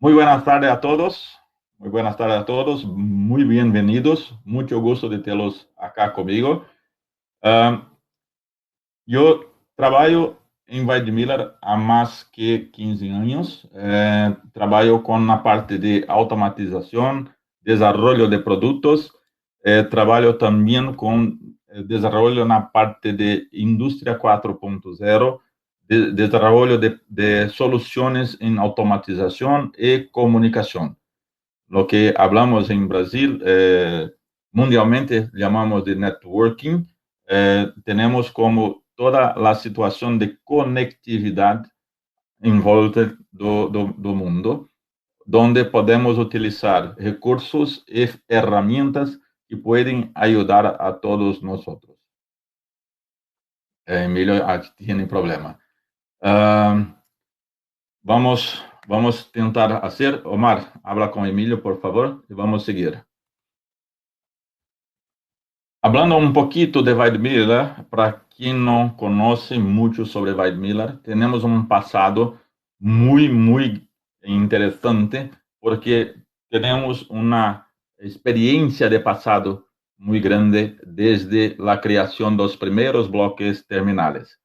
Muy buenas tardes a todos. Muy buenas tardes a todos. Muy bienvenidos. Mucho gusto de tenerlos acá conmigo. Ah, yo trabajo en Weidmiller há más que 15 años. Trabajo con la parte de automatización, desarrollo de productos. Trabajo también con desarrollo en la parte de industria 4.0, desarrollo de soluciones en automatización y comunicación. Lo que hablamos en Brasil, mundialmente llamamos de networking. Tenemos como toda la situación de conectividad en volta do mundo, donde podemos utilizar recursos y herramientas que pueden ayudar a todos nosotros. Emilio, aquí tiene problema. Uh, vamos tentar hacer. Omar, habla con Emilio, por favor, y vamos a seguir. Hablando un poquito de Weidmiller, para quien no conoce mucho sobre Weidmiller, tenemos un pasado muy interesante porque tenemos una experiencia de pasado muy grande desde la creación de los primeros bloques terminales.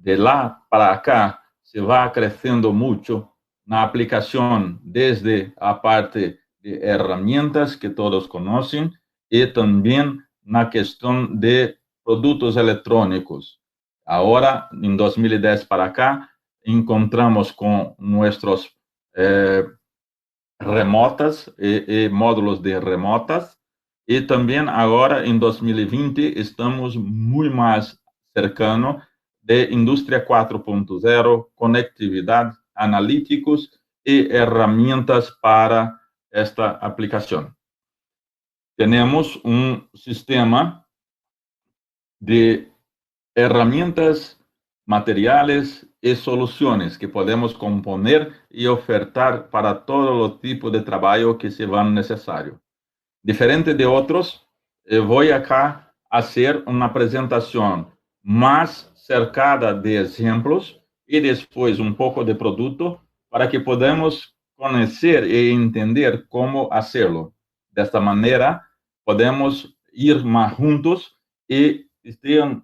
De lá para acá se va creciendo mucho la aplicación desde la parte de herramientas que todos conocen y también na questão de produtos eletrônicos. Agora, em 2010 para cá, encontramos com nossos remotas e módulos de remotas, e também agora, em 2020, estamos muito mais cercano de indústria 4.0, conectividade, analíticos e ferramentas para esta aplicação. Temos um sistema de herramientas, materiales y soluciones que podemos componer y ofertar para todos los tipos de trabajo que se van necesario. Diferente de otros, voy acá a hacer una presentación más cercada de ejemplos y después un poco de producto para que podamos conocer e entender cómo hacerlo. De esta manera, podemos ir más juntos y estén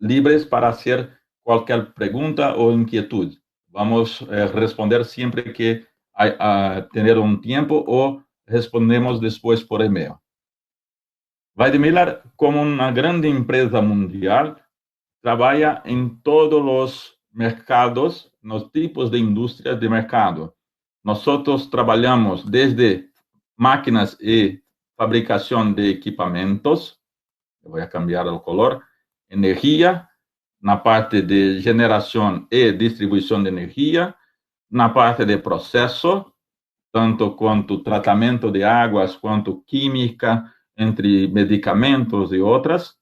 libres para hacer cualquier pregunta o inquietud. Vamos a responder siempre que tener un tiempo o respondemos después por e-mail. Weidmiller, como una grande empresa mundial, trabaja en todos los mercados, los tipos de industrias de mercado. Nosotros trabajamos desde máquinas y fabricación de equipamientos, voy a cambiar el color, energia, na parte de geração e distribuição de energia, na parte de processo, tanto quanto tratamento de águas, quanto química, entre medicamentos e outras,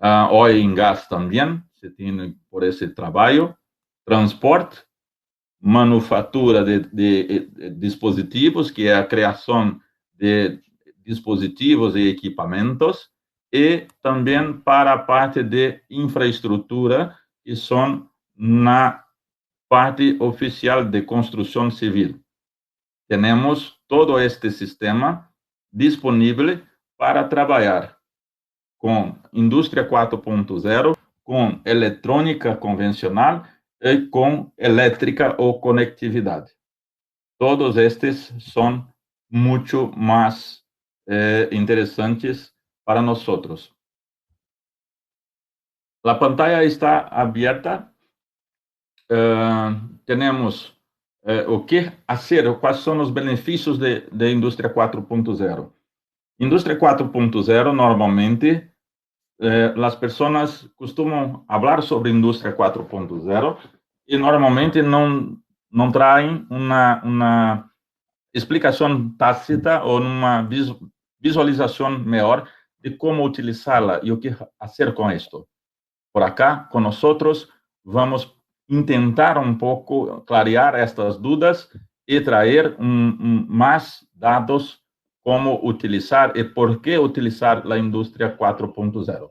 óleo em gás também, se tem por esse trabalho, transporte, manufatura de dispositivos, que é a criação de dispositivos e equipamentos, e também para a parte de infraestrutura, que são na parte oficial de construção civil. Temos todo este sistema disponível para trabalhar com indústria 4.0, com eletrônica convencional e com elétrica ou conectividade. Todos estes são muito mais interessantes para nós. A pantalla está aberta. Temos o que fazer, quais são os benefícios de indústria 4.0. Indústria 4.0, normalmente, as pessoas costumam falar sobre indústria 4.0 e normalmente não traem uma explicação tácita ou uma visualização melhor de como utilizá-la e o que fazer com isto. Por acá, com nós, vamos tentar um pouco clarear estas dúvidas e trazer mais dados como utilizar e por que utilizar a indústria 4.0.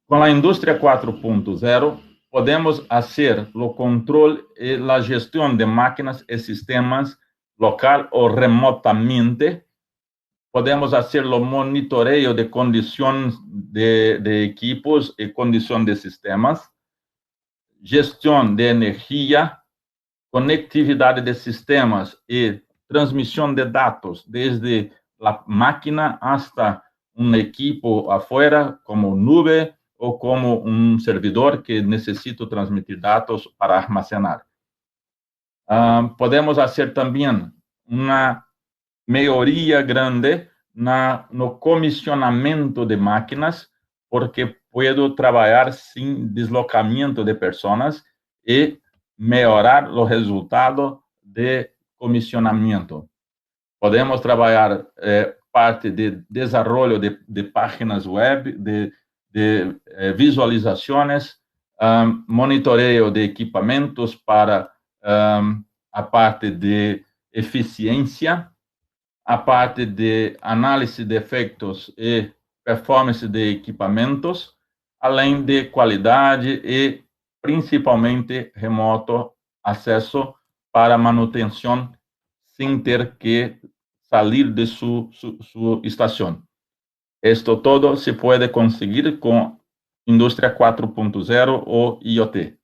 Com a indústria 4.0, podemos fazer o controle e a gestão de máquinas e sistemas local ou remotamente. Podemos fazer o monitoreio de condições de equipos e condição de sistemas, gestão de energia, conectividade de sistemas e transmissão de dados desde a máquina hasta um equipo afuera, como nube ou como um servidor que necessita transmitir dados para armazenar. Podemos fazer também uma melhoria grande no comissionamento de máquinas, porque puedo trabalhar sem deslocamento de pessoas e melhorar o resultado de comissionamento. Podemos trabalhar parte de desenvolvimento de páginas web, de visualizações, monitoreio de equipamentos para a parte de eficiência, a parte de análise de efeitos e performance de equipamentos, além de qualidade e, principalmente, remoto acesso para manutenção sem ter que sair de sua estação. Isto todo se pode conseguir com Indústria 4.0 ou IoT.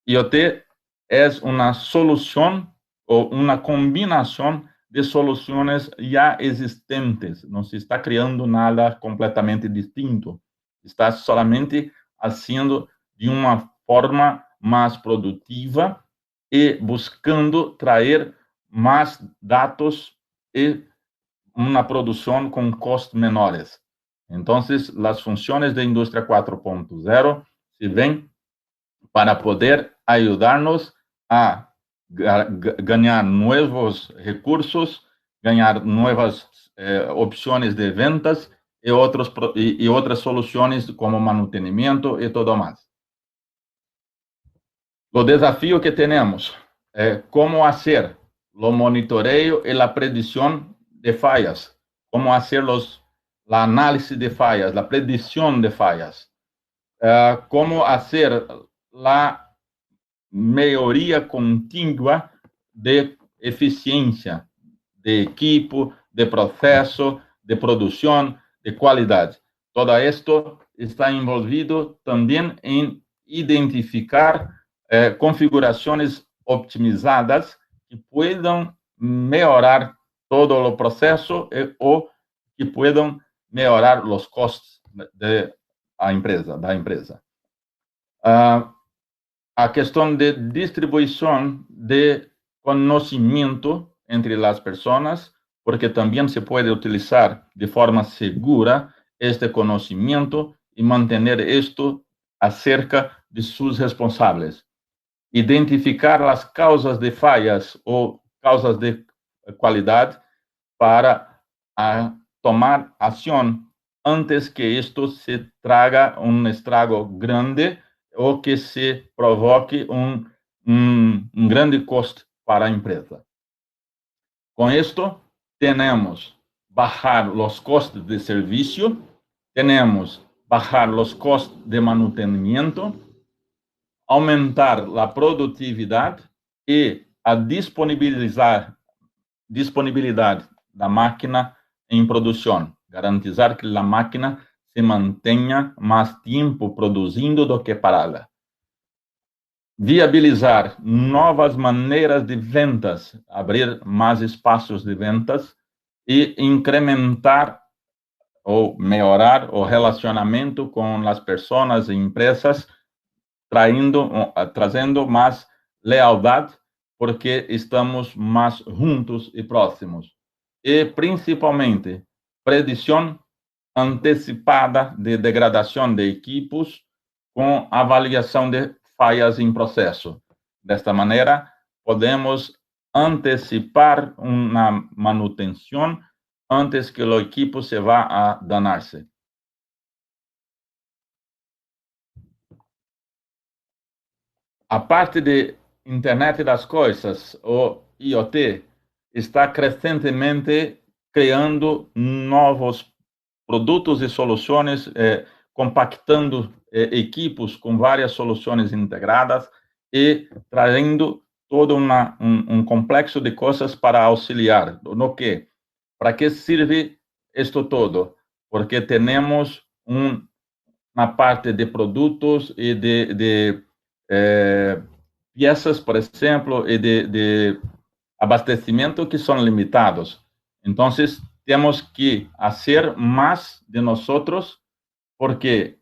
IoT é uma solução ou uma combinação de soluções já existentes. Não se está criando nada completamente distinto. Está solamente fazendo de uma forma mais produtiva e buscando trazer mais dados e uma produção com custos menores. Então, as funções da indústria 4.0 se vêm para poder ajudar-nos a ganhar novos recursos, ganhar novas opções de ventas e outras soluções como manutenimento e tudo mais. O desafio que temos é como fazer o monitoreio e a predição de falhas, como fazer a análise de falhas, a predição de falhas, como fazer a melhoria contínua de eficiência de equipo, de processo, de produção, de qualidade. Todo isto está envolvido também em identificar configurações optimizadas que puedan melhorar todo o processo ou que puedan melhorar os custos da empresa. A questão de distribuição de conhecimento entre as pessoas, porque também se pode utilizar de forma segura este conhecimento e manter isto acerca de seus responsáveis. Identificar as causas de falhas ou causas de qualidade para tomar ação antes que isto se traga um estrago grande ou que se provoque um grande custo para a empresa. Com isto, temos bajar os custos de serviço, temos bajar os custos de manutenimento, aumentar a produtividade e a disponibilidade da máquina em produção, garantizar que a máquina se mantenha mais tempo produzindo do que parada. Viabilizar novas maneiras de vendas, abrir mais espaços de vendas e incrementar ou melhorar o relacionamento com as pessoas e empresas, trazendo mais lealdade, porque estamos mais juntos e próximos. E, principalmente, predição antecipada de degradação de equipos com avaliação de falhas em processo. Desta maneira, podemos antecipar uma manutenção antes que o equipo se vá a danar-se. A parte de Internet das Coisas, ou IoT, está crescentemente criando novos produtos e soluções, compactando equipos com várias soluções integradas e trazendo todo um complexo de coisas para auxiliar. No que? Para que serve isto todo? Porque temos uma parte de produtos e de peças, por exemplo, e de abastecimento que são limitados. Então, temos que fazer mais de nós, porque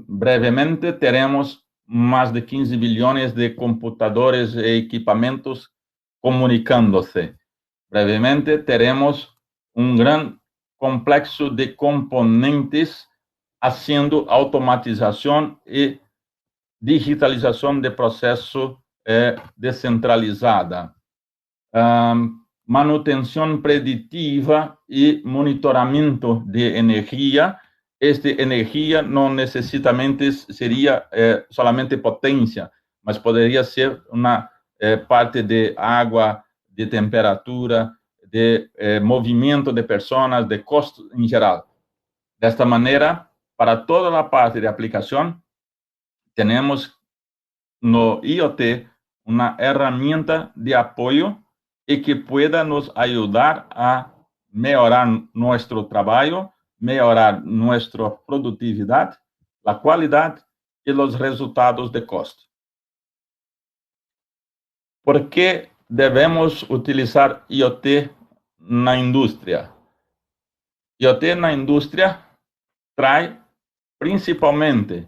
brevemente teremos mais de 15 bilhões de computadores e equipamentos comunicando-se. Brevemente teremos grande complexo de componentes haciendo automatização e digitalização de processo descentralizada. Manutenção preditiva e monitoramento de energia. Esta energia não necessariamente seria solamente potência, mas poderia ser uma parte de água, de temperatura, de movimento de pessoas, de custo em geral. Desta maneira, para toda a parte de aplicação, temos no IoT uma ferramenta de apoio e que pueda nos ajudar a melhorar nosso trabalho, melhorar nossa produtividade, a qualidade e os resultados de custo. Por que devemos utilizar IoT na indústria? IoT na indústria traz principalmente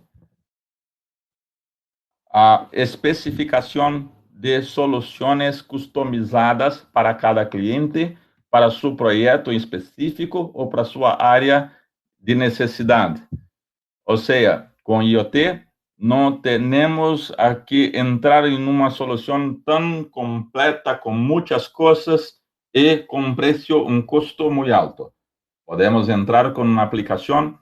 a especificação de soluções customizadas para cada cliente, para seu projeto específico ou para sua área de necessidade. Ou seja, com IoT, não temos que entrar em uma solução tão completa, com muitas coisas e com um custo muito alto. Podemos entrar com uma aplicação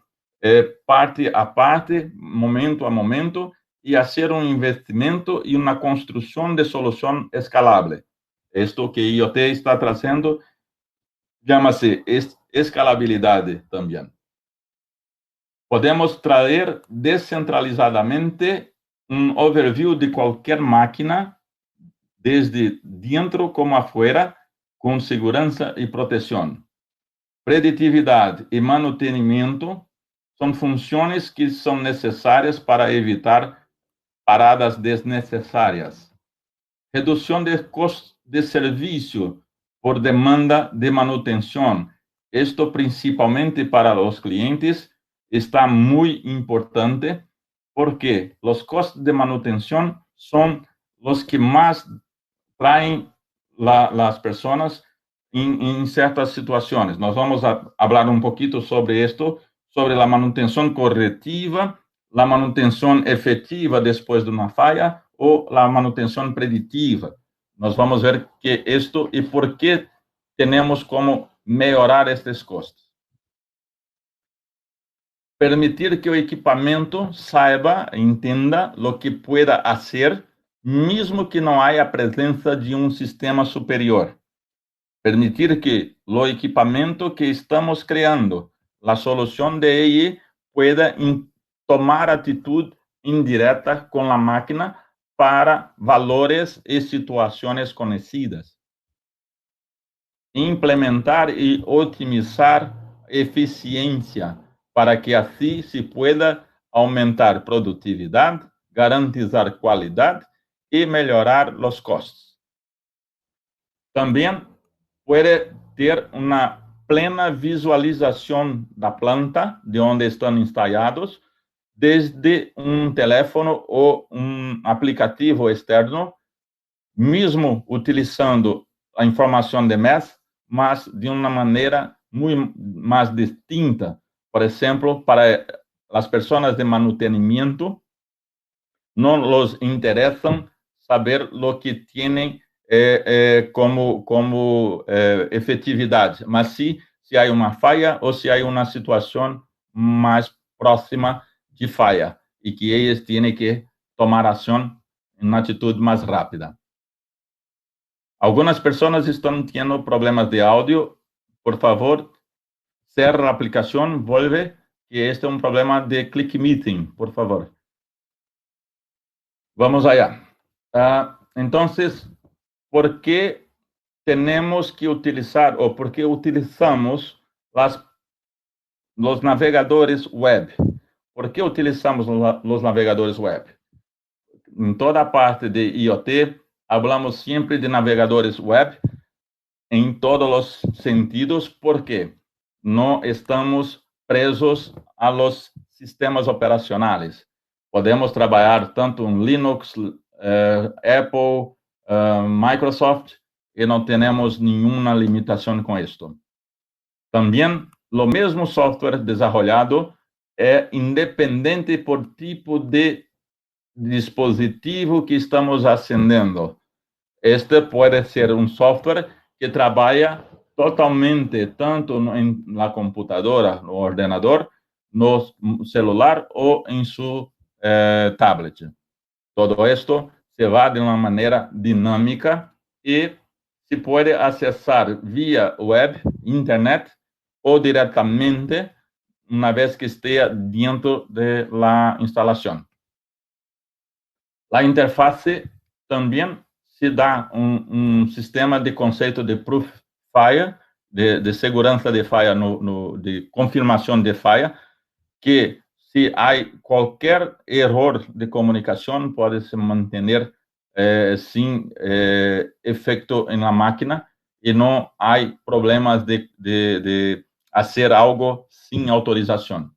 parte a parte, momento a momento, e fazer investimento e uma construção de solução escalável. Isto que IoT está trazendo chama-se escalabilidade também. Podemos trazer descentralizadamente overview de qualquer máquina, desde dentro como afuera, com segurança e proteção. Preditividade e manutenimento são funções que são necessárias para evitar paradas desnecessárias. Redução de custos de serviço por demanda de manutenção. Isto principalmente para os clientes está muito importante porque os custos de manutenção são os que mais traem as pessoas em certas situações. Nós vamos falar um pouquinho sobre isto, sobre a manutenção corretiva, a manutenção efetiva depois de uma falha ou a manutenção preditiva. Nós vamos ver que isto e por que temos como melhorar estes custos. Permitir que o equipamento saiba, entenda o que pueda fazer, mesmo que não haja a presença de um sistema superior. Permitir que o equipamento que estamos criando, a solução de AI, pueda tomar atitude indireta com a máquina para valores e situações conhecidas. Implementar e otimizar eficiência para que assim se pueda aumentar produtividade, garantizar qualidade e melhorar os custos. Também pode ter uma plena visualização da planta, de onde estão instalados, desde um telefone ou um aplicativo externo, mesmo utilizando a informação de MES, mas de uma maneira muito mais distinta. Por exemplo, para as pessoas de manutenimento, não lhes interessa saber o que têm como efetividade, mas se há uma falha ou se há uma situação mais próxima de falha e que eles têm que tomar ação em uma atitude mais rápida. Algumas pessoas estão tendo problemas de áudio. Por favor, cerra a aplicação, volve, que este é um problema de Click Meeting, por favor. Vamos allá. Então, por qué tenemos que utilizar o por qué utilizamos los navegadores web. ¿Por qué utilizamos los navegadores web? En toda parte de IoT, hablamos siempre de navegadores web en todos los sentidos, porque no estamos presos a los sistemas operacionales. Podemos trabalhar tanto em Linux, Apple, Microsoft, e não temos nenhuma limitação com isto. Também, o mesmo software desenvolvido é independente por tipo de dispositivo que estamos acendendo. Este pode ser um software que trabalha totalmente tanto na computadora, no ordenador, no celular ou em seu tablet. Todo esto se va de uma maneira dinâmica e se pode acessar via web, internet ou diretamente uma vez que esteja dentro da instalação. A interface também se dá um sistema de conceito de proof falha, de segurança de falha, de confirmação de falha, que se há qualquer erro de comunicação, pode se manter sem efeito na máquina e não há problemas de fazer algo sem autorização.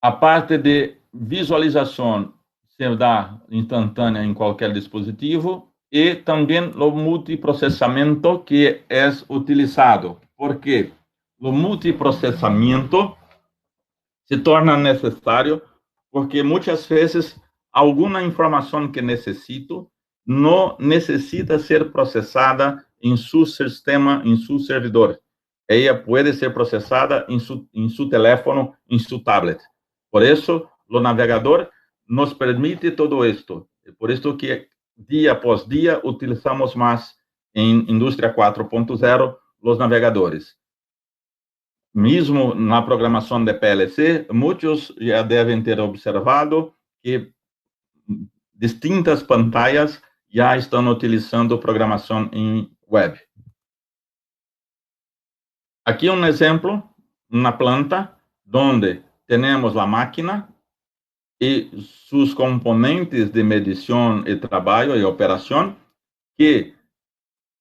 A parte de visualização se dá instantânea em qualquer dispositivo e também o multiprocessamento que é utilizado, porque o multiprocessamento se torna necessário porque muitas vezes alguma informação que necessito não necessita ser processada em seu sistema, em seu servidor. Ela pode ser processada em seu telefone, em seu tablet. Por isso, o navegador nos permite todo isto. Por isso que dia após dia utilizamos mais em indústria 4.0 os navegadores. Mesmo na programação de PLC, muitos já devem ter observado que distintas pantallas já estão utilizando programação em web. Aqui um exemplo, uma planta, onde temos a máquina e seus componentes de medição e trabalho e operação, que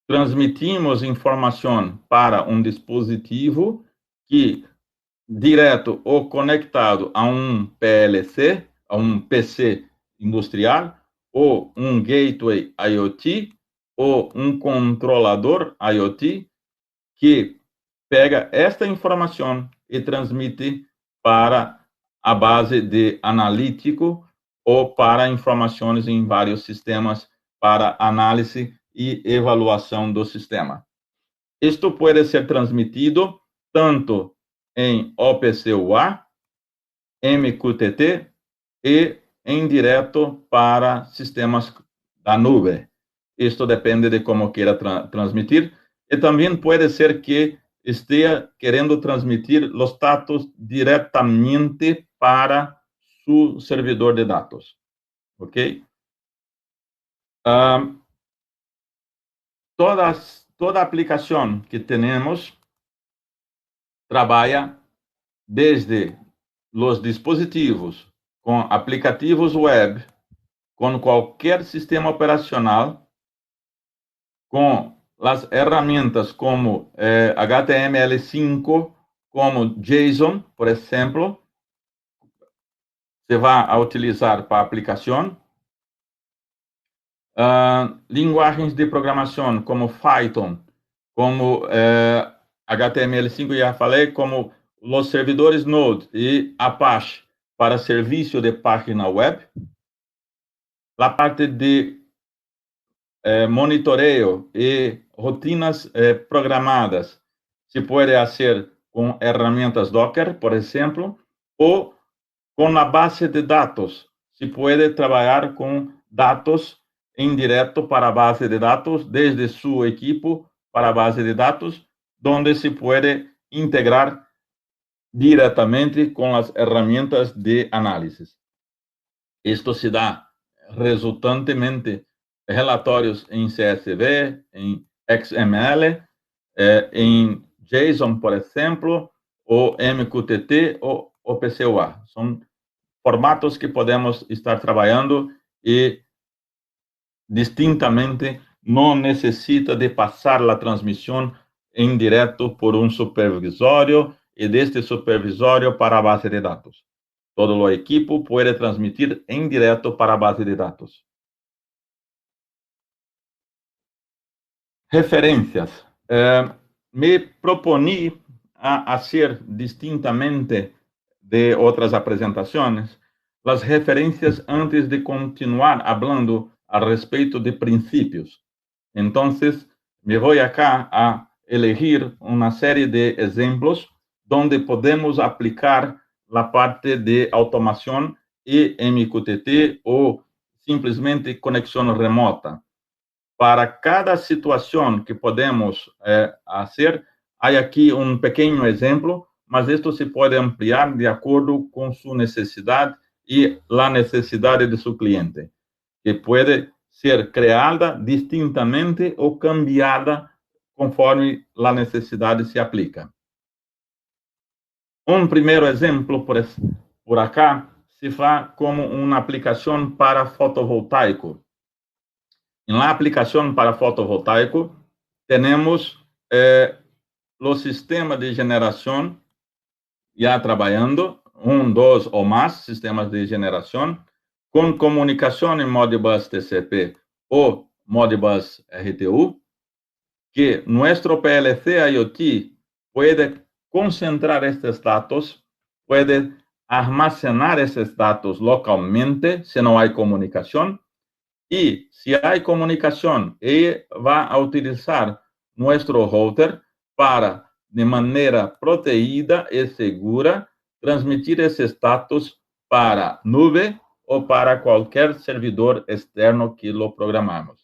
transmitimos informação para um dispositivo que, direto ou conectado a um PLC, a um PC industrial, ou um gateway IoT, ou um controlador IoT, que pega esta informação e transmite para a base de analítico ou para informações em vários sistemas para análise e avaliação do sistema. Isto pode ser transmitido tanto em OPC UA, MQTT e em direto para sistemas da nuvem. Isto depende de como queira transmitir. E também pode ser que esteja querendo transmitir os dados diretamente para seu servidor de dados. Ok? Toda aplicação que temos trabalha desde os dispositivos com aplicativos web, com qualquer sistema operacional, com as ferramentas como HTML5, como JSON, por exemplo, se vai utilizar para aplicação. Linguagens de programação como Python, como HTML5, já falei, como os servidores Node e Apache para serviço de página web. A parte de monitoreio e rotinas programadas se pode fazer com ferramentas Docker, por exemplo, ou com a base de dados. Se pode trabalhar com dados em direto para a base de dados, desde seu equipo para a base de dados, onde se pode integrar diretamente com as ferramentas de análise. Isto se dá resultantemente relatórios em CSV, em XML, em JSON, por exemplo, ou MQTT ou OPCUA. São formatos que podemos estar trabalhando e distintamente não necessita de passar a transmissão em direto por um supervisório e deste supervisório para a base de dados. Todo o equipo pode transmitir em direto para a base de dados. Referências. Me proponi a hacer distintamente de outras apresentações as referências antes de continuar falando a respeito de princípios. Então, me vou acá a elegir uma série de exemplos onde podemos aplicar a parte de automação e MQTT ou simplesmente conexão remota. Para cada situação que podemos fazer, há aqui um pequeno exemplo, mas isto se pode ampliar de acordo com sua necessidade e a necessidade de seu cliente, que pode ser criada distintamente ou cambiada conforme a necessidade se aplica. Um primeiro exemplo, por acá, se faz como uma aplicação para fotovoltaico. Na aplicação para fotovoltaico, temos o sistema de geração já trabalhando, dois ou mais sistemas de geração, com comunicação em Modbus TCP ou Modbus RTU, que nosso PLC IoT pode concentrar estes dados, pode armazenar esses dados localmente, se não há comunicação, e se há comunicação, ele vai utilizar nosso router para, de maneira protegida e segura, transmitir esses dados para nuvem ou para qualquer servidor externo que lo programamos.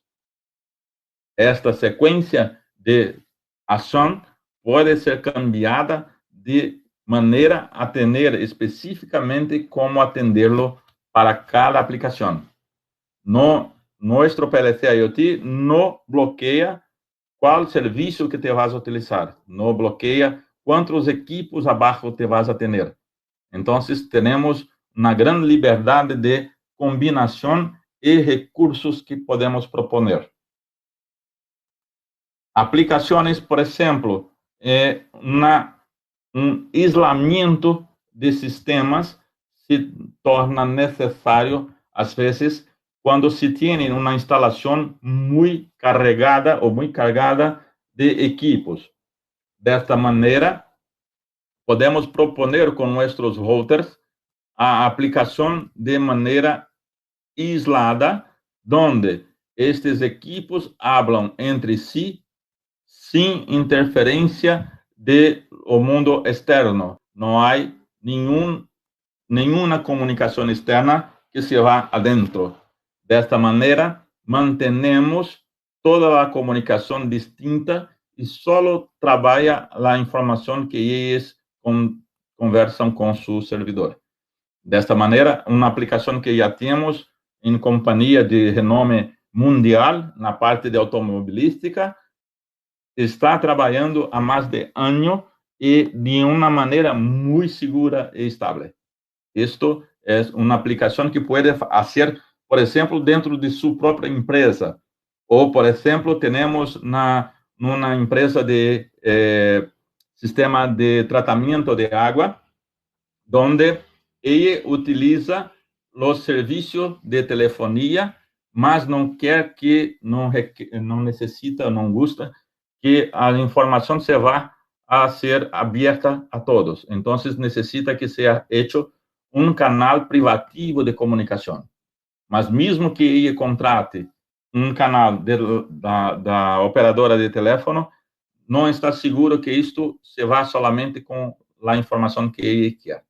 Esta sequência de ação pode ser cambiada de maneira a ter especificamente como atendê-lo para cada aplicação. Nosso PLC IoT não bloqueia qual serviço que te vas a utilizar, não bloqueia quantos equipos abaixo te vas a ter. Então, temos uma grande liberdade de combinação e recursos que podemos proponer. Aplicações, por exemplo, um isolamento de sistemas se torna necessário, às vezes, quando se tem uma instalação muito carregada ou muito carregada de equipos. Desta maneira, podemos proponer com nossos routers a aplicação de maneira isolada, onde estes equipos falam entre si sem interferência do mundo externo. Não há nenhuma comunicação externa que se vá adentro. Desta maneira, mantemos toda a comunicação distinta e só trabalha a informação que eles conversam com seu servidor. Desta maneira, uma aplicação que já temos em companhia de renome mundial na parte de automobilística está trabalhando há mais de ano e de uma maneira muito segura e estável. Isto é uma aplicação que pode fazer, por exemplo, dentro de sua própria empresa. Ou, por exemplo, temos numa empresa de sistema de tratamento de água, onde ele utiliza os serviços de telefonia, mas não quer que, não necessita, não gosta que a informação se vá a ser aberta a todos. Então, necessita que seja feito um canal privativo de comunicação. Mas mesmo que ele contrate um canal da operadora de telefone, não está seguro que isto se vá somente com a informação que ele quer.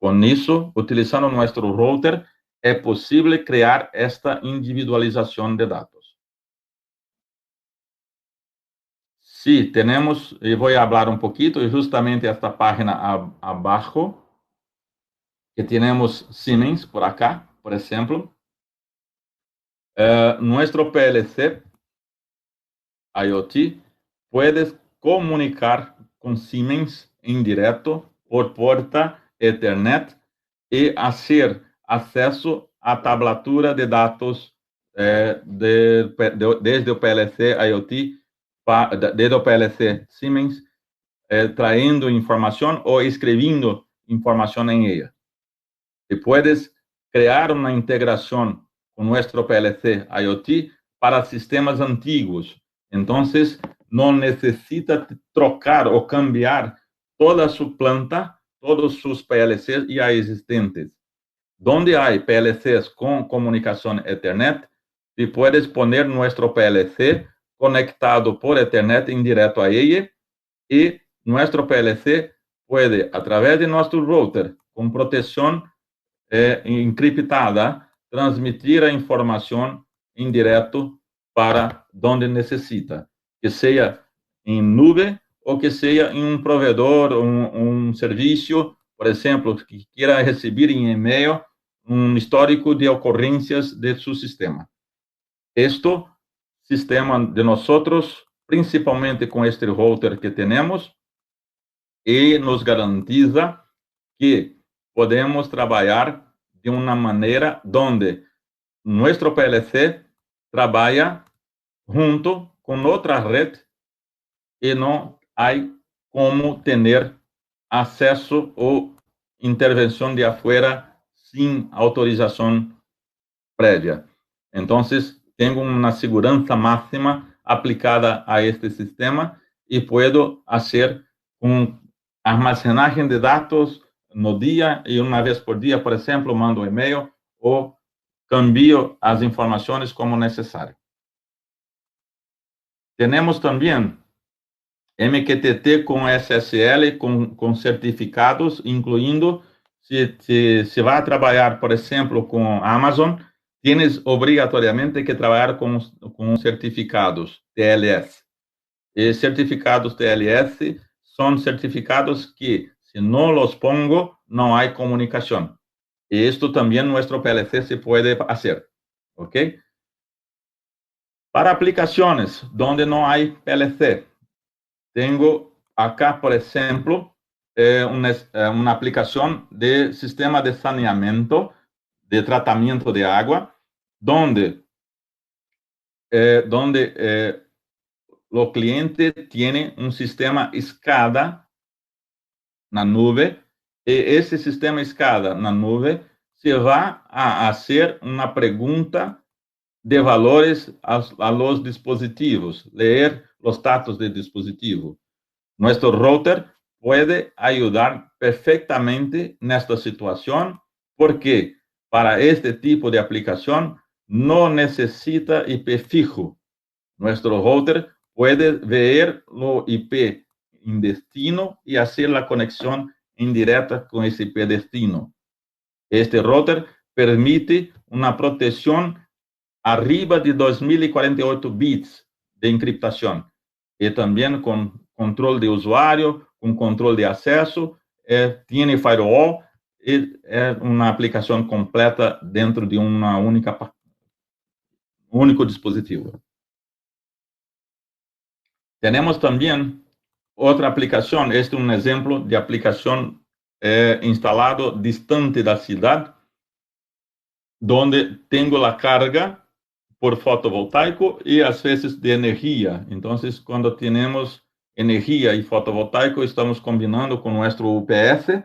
Com isso, utilizando nosso router, é possível criar esta individualização de dados. Sí, tenemos, y voy a hablar un poquito, y justamente esta página abajo, que tenemos Siemens por acá, por ejemplo. nuestro PLC IoT puedes comunicar con Siemens en directo por puerta Ethernet y hacer acceso a tablatura de datos desde o PLC IoT, desde o PLC Siemens, trayendo información o escribiendo información en ella. Y puedes crear una integración con nuestro PLC IoT para sistemas antiguos. Entonces, no necesita trocar o cambiar toda su planta, todos sus PLCs ya existentes. Donde hay PLCs con comunicación Ethernet, y puedes poner nuestro PLC conectado por Ethernet en directo a ella, y nuestro PLC puede, a través de nuestro router, con protección encriptada, transmitir a informação em direto para onde necessita, que seja em nuvem ou que seja em um provedor, um serviço, por exemplo, que queira receber em e-mail um histórico de ocorrências de seu sistema. Este sistema de nós, principalmente com este router que temos, e nos garantiza que podemos trabalhar de uma maneira onde nosso PLC trabalha junto com outra rede e não há como ter acesso ou intervenção de afuera sem autorização prévia. Então, tenho uma segurança máxima aplicada a este sistema e posso fazer um armazenagem de dados no dia e uma vez por dia, por exemplo, mando um e-mail ou cambio as informações como necessário. Temos também MQTT com SSL, com certificados, incluindo se vai trabalhar, por exemplo, com Amazon, tienes obrigatoriamente que trabalhar com certificados TLS. E certificados TLS são certificados que, se não os pongo, não há comunicação. E isto também nosso PLC se pode fazer, ¿ok? Para aplicações onde não há PLC, tenho acá, por exemplo, uma aplicação de sistema de saneamento, de tratamento de água, onde o cliente tem um sistema SCADA na nuvem, e esse sistema SCADA na nuvem se vai a fazer uma pergunta de valores a los dispositivos, ler os status de dispositivo. Nosso router pode ajudar perfeitamente nesta situação, porque para este tipo de aplicação não necessita IP fijo. Nosso router pode ver o IP em destino e fazer a conexão indireta com esse IP destino. Este router permite uma proteção arriba de 2048 bits de encriptação e também com controle de usuário, com controle de acesso, tem firewall e é uma aplicação completa dentro de um único dispositivo. Temos também outra aplicação, este é um exemplo de aplicação instalado distante da cidade, onde tenho a carga por fotovoltaico e às vezes de energia. Então, quando temos energia e fotovoltaico, estamos combinando com nosso UPS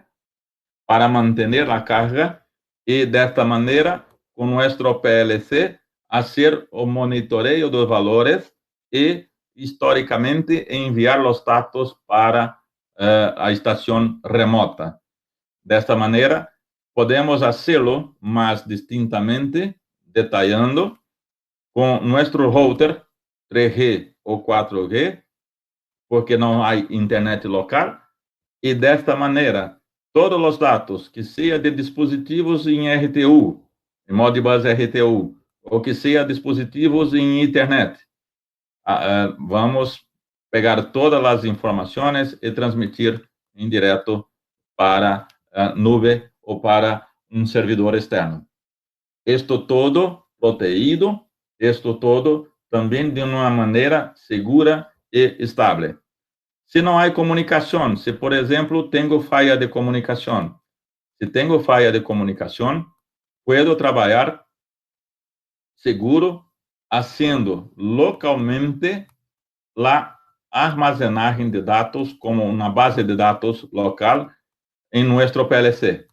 para manter a carga e, desta maneira, com nosso PLC, fazer o monitoreio dos valores e, historicamente, enviar os dados para a estação remota. Desta maneira, podemos fazê-lo mais distintamente, detalhando, com nosso router 3G ou 4G, porque não há internet local, e desta maneira, todos os dados que seja de dispositivos em RTU, em Modbus RTU, ou que seja dispositivos em internet, vamos pegar todas as informações e transmitir em direto para a nuvem ou para um servidor externo. Isto todo protegido esto todo también de una manera segura y estable. Si no hay comunicación, si por ejemplo tengo falla de comunicación, si tengo falla de comunicación, puedo trabajar seguro haciendo localmente la almacenaje de datos como una base de datos local en nuestro PLC.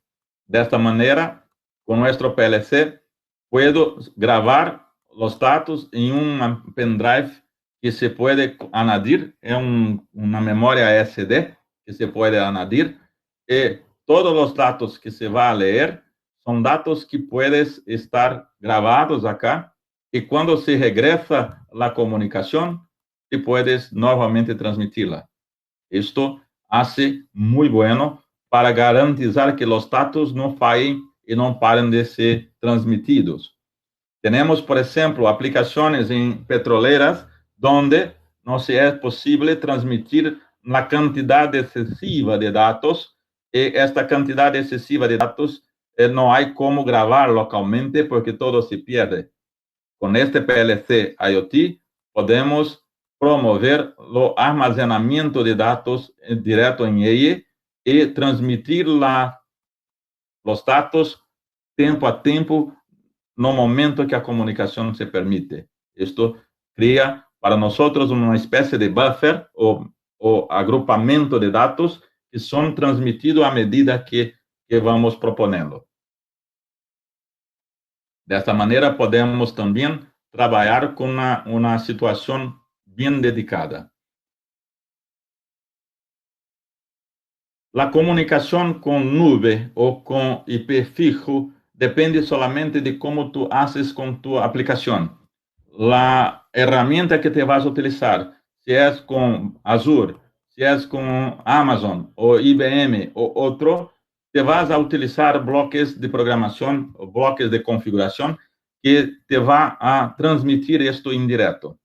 De esta manera, con nuestro PLC, puedo grabar los datos en un pendrive que se puede añadir, en una memoria SD que se puede añadir, y todos los datos que se va a leer son datos que puedes estar grabados acá, y cuando se regresa la comunicación, te puedes nuevamente transmitirla. Esto hace muy bueno para garantizar que los datos no fallen y no paren de ser transmitidos. Tenemos, por ejemplo, aplicaciones en petroleras donde no se es posible transmitir la cantidad excesiva de datos, y esta cantidad excesiva de datos no hay cómo grabar localmente porque todo se pierde. Con este PLC IoT podemos promover el almacenamiento de datos directo en ella y transmitir los datos tiempo a tiempo no momento que a comunicación se permite. Esto crea para nosotros una especie de buffer o agrupamiento de datos que son transmitidos a medida que vamos proponiendo. De esta manera podemos también trabajar con una situación bien dedicada. La comunicación con nube o con IP fijo depende solamente de cómo tú haces con tu aplicación. La herramienta que te vas a utilizar, si es con Azure, si es con Amazon o IBM o otro, te vas a utilizar bloques de programación o bloques de configuración que te va a transmitir esto indirecto.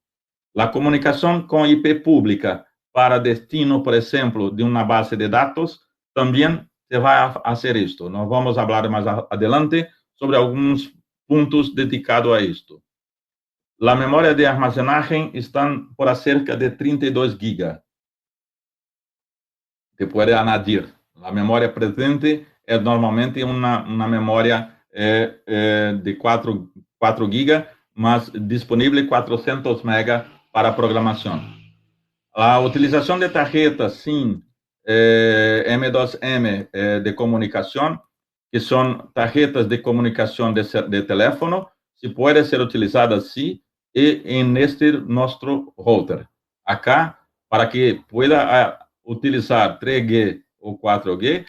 La comunicación con IP pública para destino, por ejemplo, de una base de datos, también se va a hacer esto. Nos vamos a hablar más adelante sobre algunos puntos dedicados a esto. La memoria de almacenaje están por acerca de 32 GB. Te puede añadir. La memoria presente es normalmente una memoria de 4 GB, más disponible 400 MB para programación. La utilización de tarjetas SIM M2M de comunicación, que son tarjetas de comunicación de teléfono, se puede ser utilizada así y en este nuestro router. Acá, para que pueda utilizar 3G o 4G,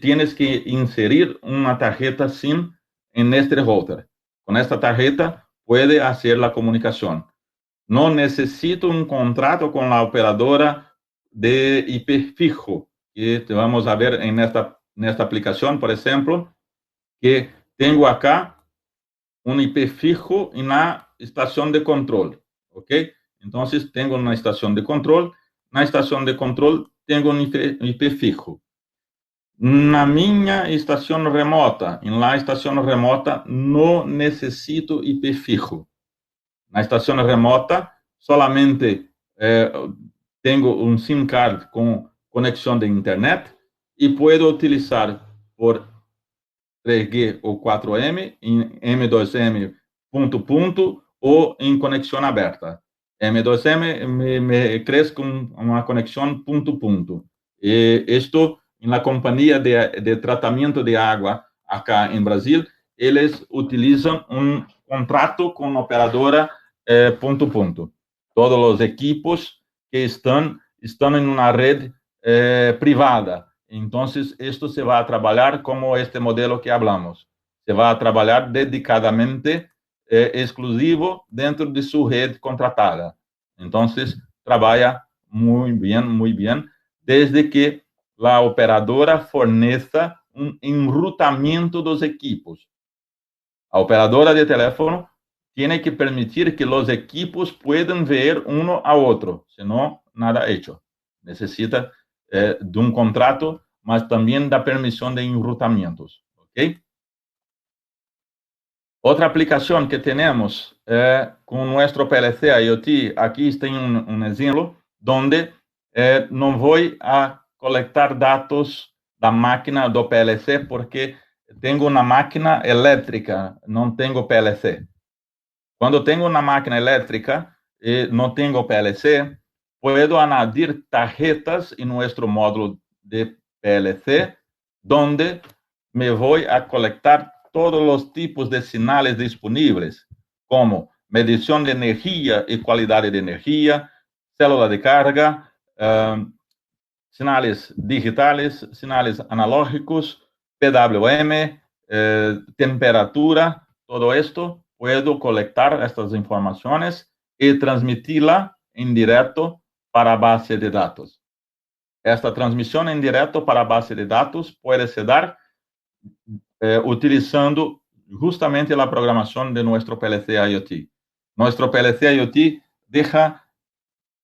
tienes que inserir una tarjeta SIM en este router. Con esta tarjeta puede hacer la comunicación. No necesito un contrato con la operadora de IP fijo, que vamos a ver en esta aplicación, por ejemplo, que tengo acá un IP fijo en la estación de control, ¿ok? Entonces, tengo una estación de control. Na estação de controle, tenho um IP fijo. Na minha estação remota, em la estação remota, não necessito IP fijo. Na estação remota, solamente tenho um SIM card com conexão de internet e posso utilizar por 3G ou 4M, em M2M ponto ou em conexão aberta. M2M me cresce com uma conexão ponto. E isto, na companhia de tratamento de água acá em Brasil, eles utilizam um contrato com a operadora ponto. Todos os equipos que estão em uma rede privada. Então, isto se vai trabalhar como este modelo que hablamos. Se vai trabalhar dedicadamente, exclusivo, dentro de sua rede contratada. Então, trabalha muito bem, desde que a operadora forneça um enrutamento dos equipos. A operadora de teléfono tem que permitir que os equipos puedan ver um ao outro, senão nada hecho. Necessita de um contrato, mas também da permissão de enrutamentos, ¿ok? Otra aplicación que tenemos con nuestro PLC IoT, aquí está un ejemplo donde no voy a colectar datos da máquina do PLC porque tengo una máquina eléctrica, no tengo PLC. Cuando tengo una máquina eléctrica y no tengo PLC, puedo añadir tarjetas en nuestro módulo de PLC, donde me voy a colectar todos los tipos de señales disponibles, como medición de energía y calidad de energía, célula de carga, señales digitales, señales analógicos, PWM, temperatura, todo esto, puedo colectar estas informaciones y transmitirla en directo para base de datos. Esta transmisión en directo para base de datos puede se dar utilizando justamente la programación de nuestro PLC IoT. Nuestro PLC IoT deja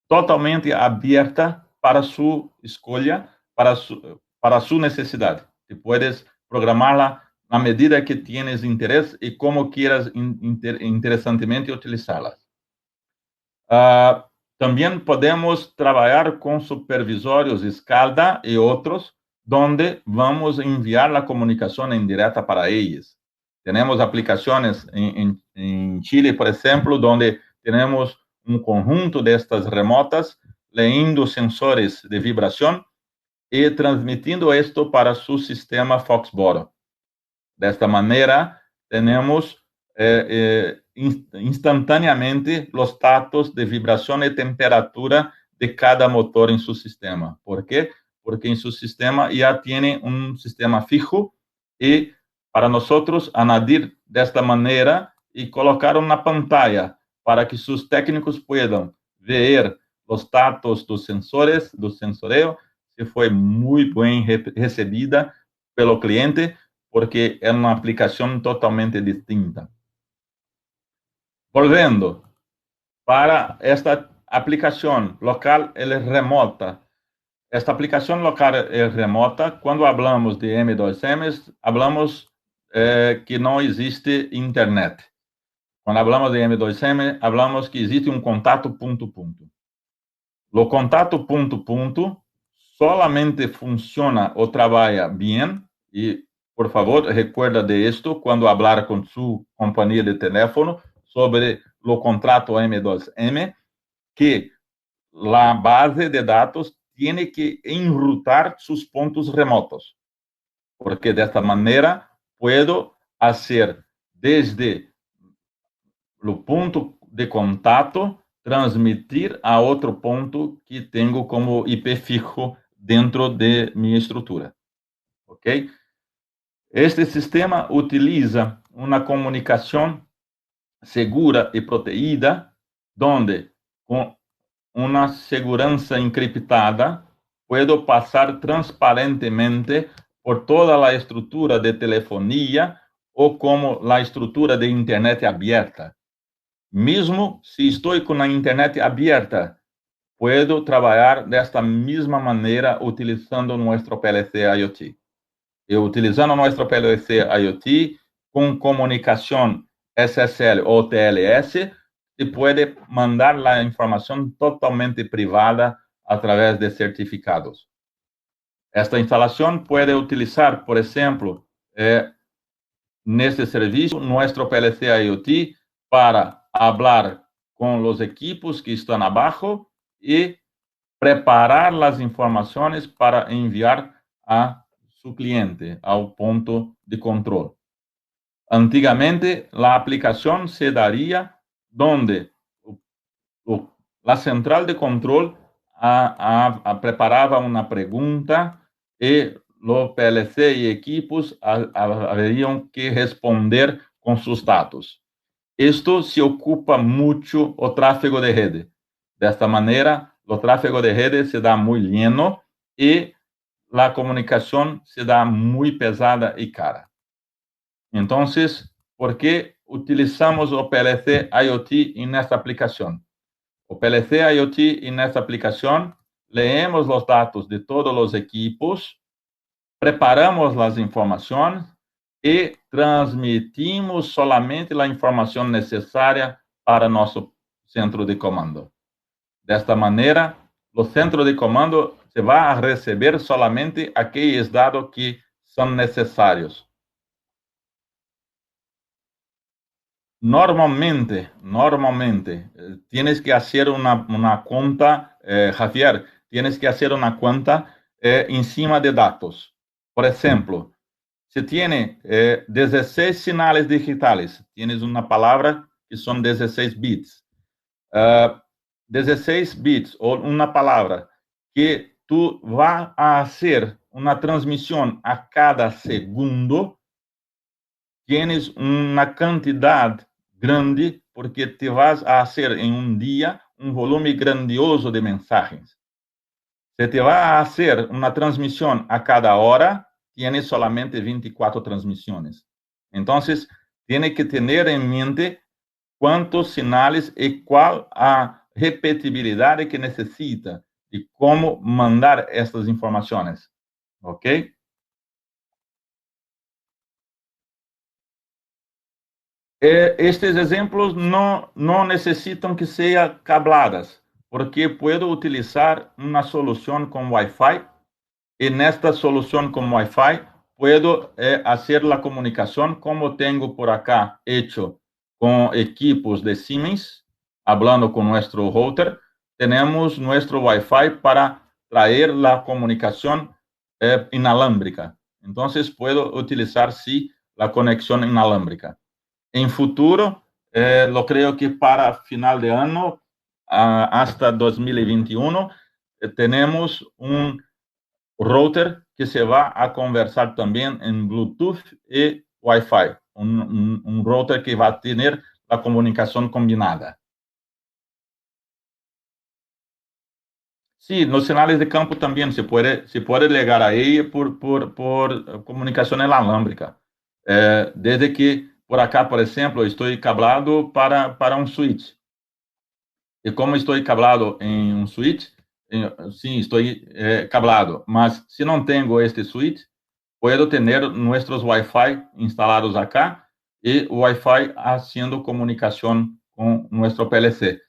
totalmente abierta para su escolha, para su necesidad. Tú puedes programarla a medida que tienes interés y como quieras interesantemente utilizarlas. También podemos trabajar con supervisorios SCADA y otros, donde vamos a enviar la comunicación en directa para ellos. Tenemos aplicaciones en Chile, por ejemplo, donde tenemos un conjunto de estas remotas leyendo sensores de vibración y transmitiendo esto para su sistema Foxboro. De esta manera, tenemos instantáneamente los datos de vibración y temperatura de cada motor en su sistema. ¿Por qué? Porque en su sistema ya tiene un sistema fijo y para nosotros añadir de esta manera y colocar una pantalla para que sus técnicos puedan ver los datos dos sensores, do sensoreo, se foi muito bem recebida pelo cliente, porque é uma aplicação totalmente distinta. Volvendo para esta aplicação local e remota. Esta aplicação local e remota, quando falamos de M2M, falamos que não existe internet. Quando falamos de M2M, falamos que existe um contato ponto-ponto. O contato ponto-ponto solamente funciona ou trabalha bem, e, por favor, recuerda de esto quando falar com sua companhia de teléfono sobre o contrato M2M, que a base de dados tem que enrutar seus pontos remotos, porque desta maneira puedo fazer desde o ponto de contato transmitir a outro ponto que tenho como IP fijo dentro de minha estrutura. Ok? Este sistema utiliza uma comunicação segura e protegida, onde, com uma segurança encriptada, puedo passar transparentemente por toda a estrutura de telefonia ou como a estrutura de internet aberta. Mesmo se estou com a internet aberta, puedo trabalhar desta mesma maneira utilizando nosso PLC IoT. E utilizando nosso PLC IoT com comunicação SSL ou TLS, se pode mandar a informação totalmente privada através de certificados. Esta instalação pode utilizar, por exemplo, neste serviço, nosso PLC IoT para falar com os equipos que estão abaixo e preparar as informações para enviar a seu cliente, ao ponto de controle. Antigamente, a aplicação se daria onde a central de controle preparava uma pergunta e o PLC e equipos haveriam que responder com seus dados. Isto se ocupa muito o tráfego de rede. Desta maneira, o tráfego de rede se dá muito lleno e a comunicação se dá muito pesada e cara. Então, por que utilizamos o PLC IoT nesta aplicação? O PLC IoT nesta aplicação, leemos os dados de todos os equipos, preparamos as informações e transmitimos solamente a informação necessária para nosso centro de comando. Desta maneira, o centro de comando se vai receber solamente aqueles dados que são necessários. Normalmente, tienes que hacer una cuenta, Javier, tienes que hacer una cuenta encima de datos. Por ejemplo, si tiene 16 sinales digitales, tienes una palabra que son 16 bits. 16 bits o una palabra que tú vas a hacer una transmisión a cada segundo, tienes una cantidad grande porque te vas a hacer en un día un volumen grandioso de mensajes. Se te va a hacer una transmisión a cada hora, tienes solamente 24 transmisiones. Entonces, tiene que tener en mente cuántos sinales y cuál a repetibilidad que necesita y cómo mandar estas informaciones. ¿Ok? Estes exemplos não necessitam que sejam cabladas, porque puedo utilizar uma solução com Wi-Fi e nesta solução com Wi-Fi puedo fazer a comunicação como tenho por acá hecho com equipos de Siemens, hablando com nosso router, temos nosso Wi-Fi para trazer a comunicação inalámbrica. Então, puedo utilizar sim a conexão inalámbrica. Em futuro, eu creio que para final de ano, hasta 2021, temos um router que se vai a conversar também em Bluetooth e Wi-Fi. Um router que vai ter a comunicação combinada. Sí, los sinales de campo también se puede ligar a ella por comunicación inalámbrica. Desde que por acá, por ejemplo, estoy cablado para un switch. Y como estoy cablado en un switch, sí, estoy cablado. Mas si no tengo este switch, puedo tener nuestros Wi-Fi instalados acá y Wi-Fi haciendo comunicación con nuestro PLC.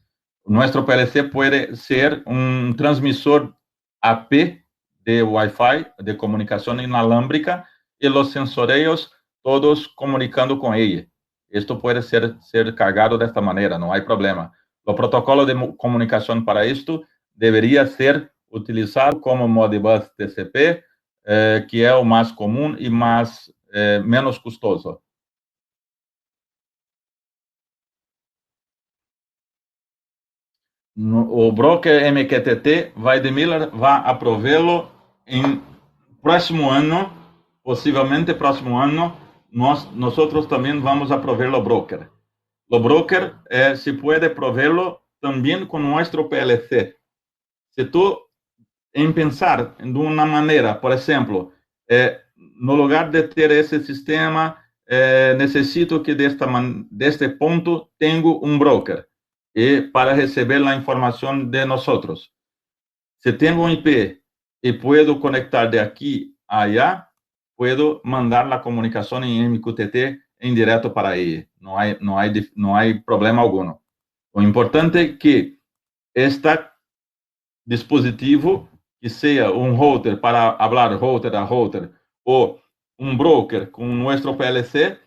Nuestro PLC puede ser un transmisor AP de Wi-Fi, de comunicación inalámbrica, y los sensorios todos comunicando con ella. Esto puede ser cargado de esta manera, no hay problema. O protocolo de comunicação para isto deveria ser utilizado como Modbus TCP, que é o mais comum e menos custoso. O broker MQTT vai aprovê-lo em próximo ano, possivelmente próximo ano, nós também vamos aprover o broker. O broker se pode provê-lo também com nosso PLC. Se tu em pensar de uma maneira, por exemplo, no lugar de ter esse sistema, necessito que deste ponto tenha um broker e para receber a informação de nós. Se tenho um IP e puedo conectar de aqui a allá, puedo mandar a comunicação em MQTT em direto para ele. Não há problema algum. O importante é que este dispositivo, que seja um router para falar router a router ou um broker com nosso PLC,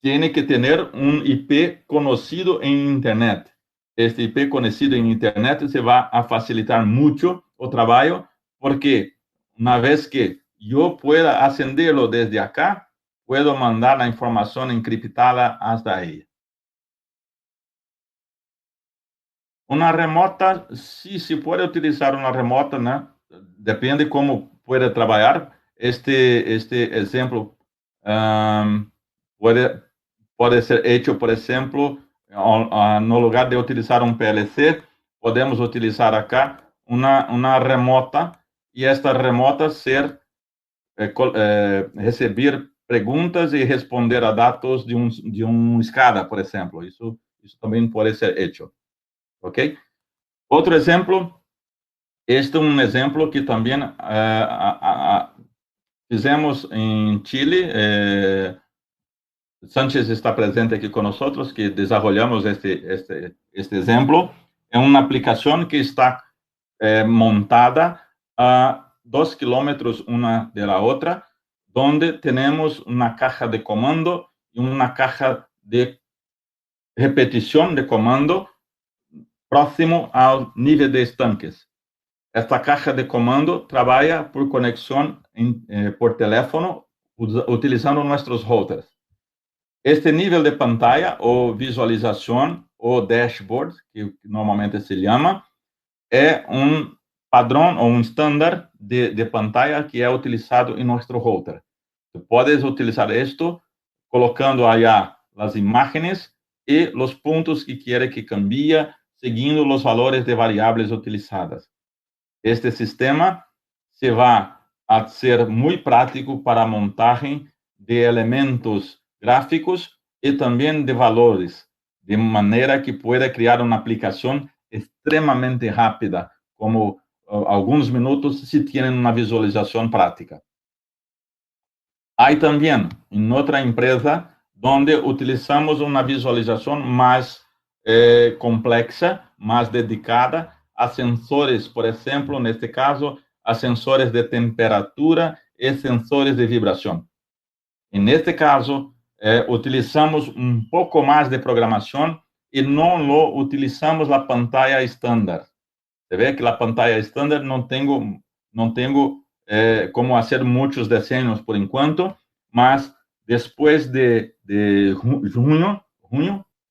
tem que ter um IP conhecido em internet. Este IP conhecido em internet se vai a facilitar muito o trabalho, porque uma vez que eu pueda acendê-lo desde acá, puedo mandar a informação encriptada hasta aí. Uma remota, sim, se pode utilizar uma remota, né? Depende como pode trabalhar. Este exemplo pode ser hecho, por exemplo, no lugar de utilizar um PLC, podemos utilizar acá uma remota e esta remota ser receber perguntas e responder a dados de um SCADA, por exemplo. Isso também pode ser hecho. Ok? Outro exemplo, este é um exemplo que também fizemos em Chile. Sánchez está presente aqui conosco, que desenvolvemos este exemplo. É uma aplicação que está montada a 2 kilómetros uma da outra, onde temos uma caixa de comando e uma caixa de repetição de comando próximo ao nível de estanques. Esta caixa de comando trabalha por conexão por teléfono, utilizando nossos routers. Este nível de pantalla, ou visualização, ou dashboard, que normalmente se chama, é um padrão ou um estándar de pantalla que é utilizado em nosso router. Tu podes utilizar isto colocando allá as imagens e os pontos que quer que cambie, seguindo os valores de variáveis utilizadas. Este sistema se vai a ser muito prático para a montagem de elementos gráficos e também de valores, de maneira que pueda criar uma aplicação extremamente rápida, como alguns minutos, se tem uma visualização prática. Há também em outra empresa onde utilizamos uma visualização mais complexa, mais dedicada a sensores, por exemplo, neste caso, a sensores de temperatura e sensores de vibração. E neste caso, utilizamos um pouco mais de programação e não lo utilizamos a pantalla estándar. Você vê que a pantalla estándar não tenho como fazer muitos desenhos por enquanto, mas depois de junho,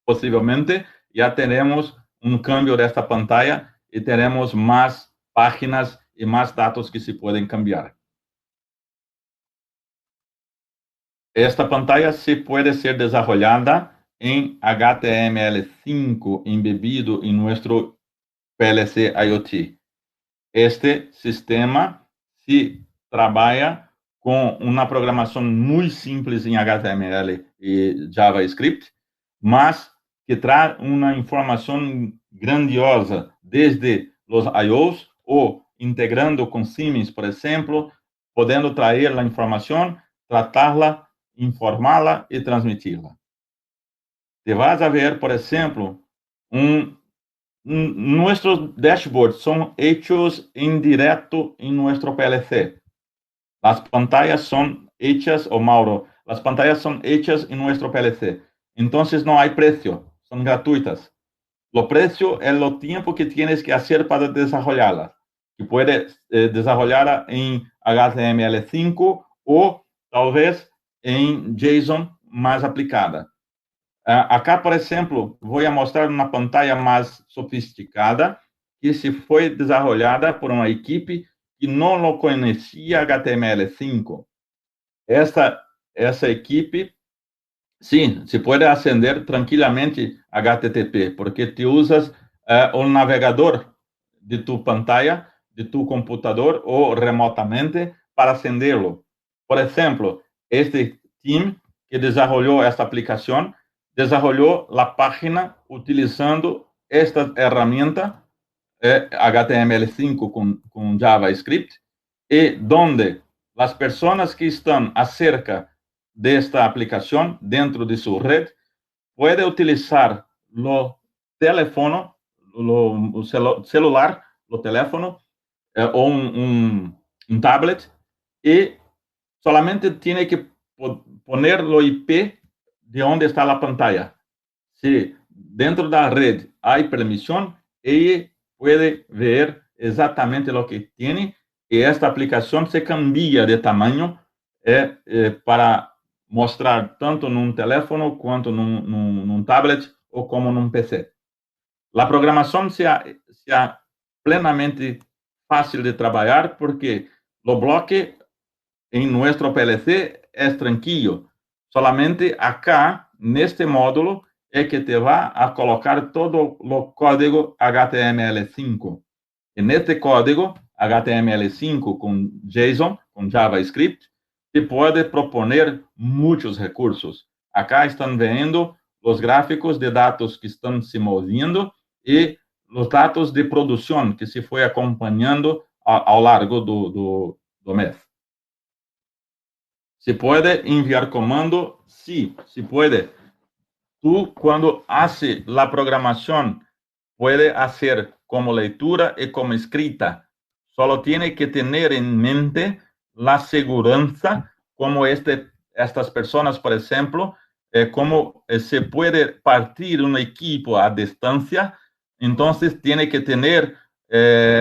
possivelmente, já teremos um cambio desta pantalla e teremos mais páginas e mais dados que se podem cambiar. Esta pantalla se pode ser desenvolvida em HTML5 embebido em nosso PLC IoT. Este sistema se trabalha com uma programação muito simples em HTML e JavaScript, mas que traz uma informação grandiosa desde os I/Os ou integrando com Siemens, por exemplo, podendo trazer a informação, tratá-la, informá-la e transmiti-la. Te vas a ver, por exemplo, nuestros dashboards son hechos en directo en nuestro PLC. Las pantallas son hechas, Mauro, las pantallas son hechas en nuestro PLC. Entonces no hay precio, son gratuitas. Lo precio es lo tiempo que tienes que hacer para desarrollarlas. Que puedes desarrollarla en HTML5 o tal vez en JSON más aplicada. Acá, por exemplo, vou mostrar uma pantalla mais sofisticada que se foi desenvolvida por uma equipe que não conhecia HTML5. Essa equipe, sim, se pode acender tranquilamente HTTP, porque te usas o navegador de tu pantalla, de tu computador ou remotamente para acendê-lo. Por exemplo, este time que desenvolveu esta aplicação desenvolveu a página utilizando esta ferramenta HTML5 com JavaScript e onde as pessoas que estão acerca desta aplicação dentro de sua rede podem utilizar o telefone, o celular, o telefone ou um tablet e solamente tem que poner o IP de onde está a pantalla. Se dentro da rede há permissão, ele pode ver exatamente o que tem e esta aplicação se cambia de tamanho para mostrar tanto num telefone quanto num tablet ou como num PC. A programação se plenamente fácil de trabalhar porque o bloque em nosso PLC é tranquilo. Solamente acá, neste módulo, é que te vai a colocar todo o código HTML5. E neste código HTML5 com JSON, com JavaScript, te pode proponer muitos recursos. Acá estão vendo os gráficos de dados que estão se movendo e os dados de produção que se foi acompanhando ao largo do mês. ¿Se puede enviar comando? Sí, se puede. Tú, cuando haces la programación, puede hacer como lectura y como escrita. Solo tiene que tener en mente la seguridad, como estas personas, por ejemplo, cómo se puede partir un equipo a distancia. Entonces, tiene que tener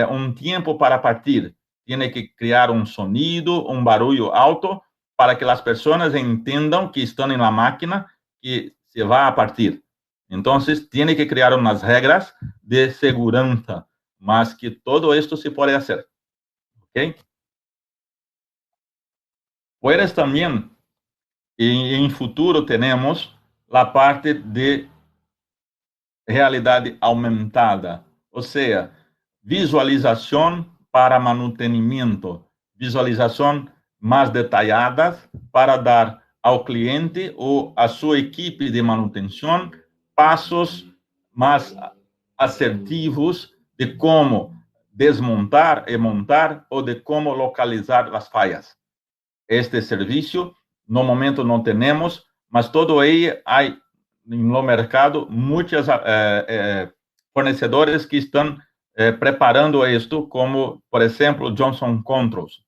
un tiempo para partir. Tiene que crear un sonido, un barullo alto, para que las personas entiendan que están en la máquina, que se va a partir. Entonces, tiene que crear unas reglas de seguridad, mas que todo esto se puede hacer. ¿Ok? Puedes también, en futuro tenemos la parte de realidad aumentada, o sea, visualización para mantenimiento, visualización más detalladas para dar ao cliente ou a sua equipe de manutenção passos mais assertivos de como desmontar e montar ou de como localizar as falhas. Este serviço, no momento não temos, mas todo ele há no mercado muitos fornecedores que estão preparando isto, como, por exemplo, Johnson Controls.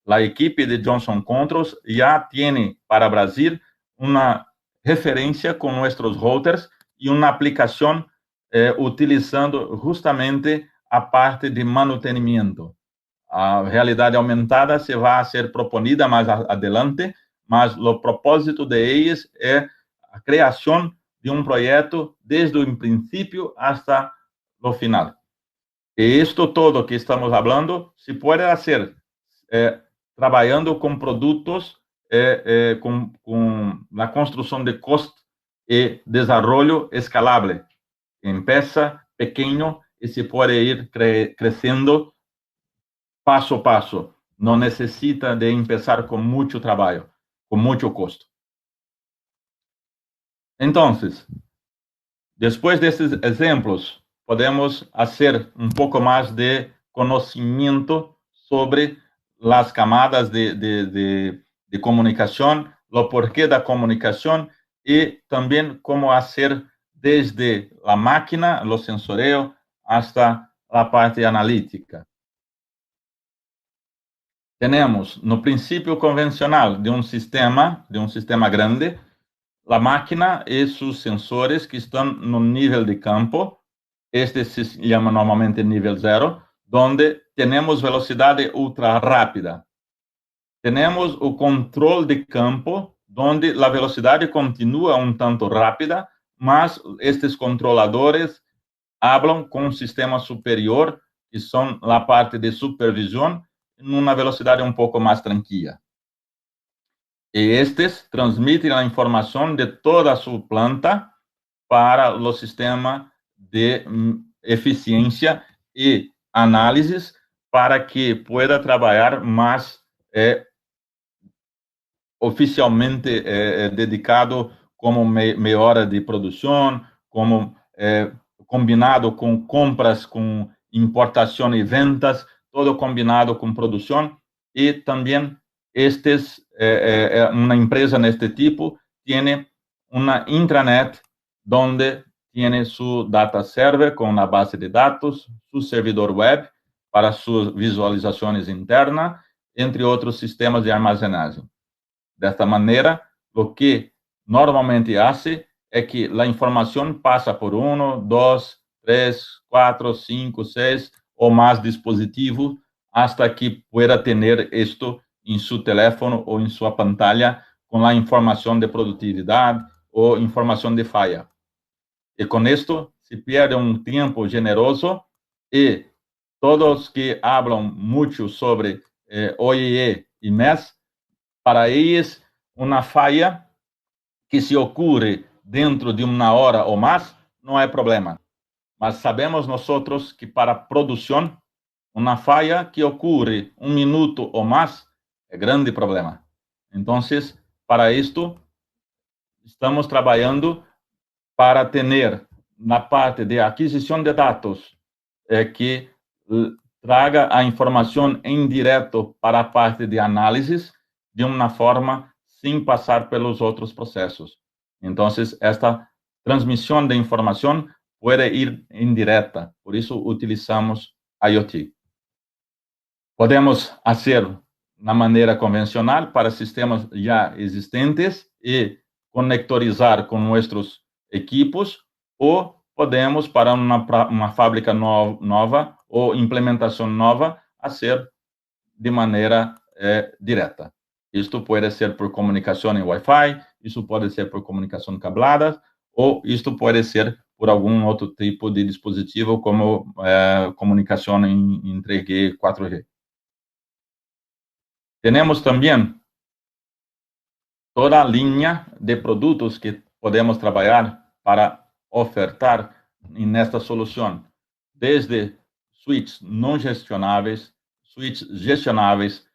A equipe de Johnson Controls já tem para Brasil uma referência com nossos routers e uma aplicação utilizando justamente a parte de mantenimento. A realidade aumentada se vai ser proponida mais adelante, mas o propósito de eles é a criação de um projeto desde o princípio até o final. E isto todo que estamos falando se pode fazer trabalhando com produtos com a construção de custo e desenvolvimento escalável. Empieza pequeno e se pode ir crescendo passo a passo. Não necessita de começar com muito trabalho, com muito custo. Então, depois desses exemplos, podemos fazer um pouco mais de conhecimento sobre as camadas de comunicação, o porquê da comunicação e também como fazer desde a máquina, o sensorial, hasta a parte analítica. Temos, no princípio convencional de um sistema grande, a máquina e seus sensores que estão no nível de campo. Este se chama normalmente nível 0, onde temos velocidade ultra rápida. Temos o controle de campo, onde a velocidade continua um tanto rápida, mas estes controladores falam com um sistema superior, que são a parte de supervisão, numa velocidade um pouco mais tranquila. E estes transmitem a informação de toda a sua planta para o sistema de eficiência e análises para que pueda trabalhar mais oficialmente dedicado como melhora de produção, como combinado com compras, com importação e vendas, todo combinado com produção. E também uma empresa neste tipo tem uma intranet onde tem seu data server com a base de dados, seu servidor web para suas visualizações internas, entre outros sistemas de armazenagem. Desta maneira, o que normalmente hace é que a informação passa por 1, 2, 3, 4, 5, 6 ou mais dispositivos, hasta que pueda ter isto em seu telefone ou em sua pantalla com a informação de produtividade ou informação de falha. E com isto se perde um tempo generoso e todos que falam muito sobre OIE e MES, para eles, uma falha que se ocorre dentro de uma hora ou mais não é problema. Mas sabemos nós que para produção, uma falha que ocorre 1 minuto ou mais é grande problema. Então, para isto, estamos trabalhando para ter na parte de aquisição de dados que traga a informação em direto para a parte de análises de uma forma sem passar pelos outros processos. Então, esta transmissão de informação pode ir indireta, por isso utilizamos IoT. Podemos fazer na maneira convencional para sistemas já existentes e conectorizar com nossos equipos, ou podemos, para uma fábrica nova ou implementação nova, fazer de maneira direta. Isto pode ser por comunicação em Wi-Fi, isso pode ser por comunicação cablada, ou isto pode ser por algum outro tipo de dispositivo, como comunicação em 3G, 4G. Temos também toda a linha de produtos que podemos trabalhar para ofertar nesta solução, desde switches não gestionáveis, switches gestionáveis,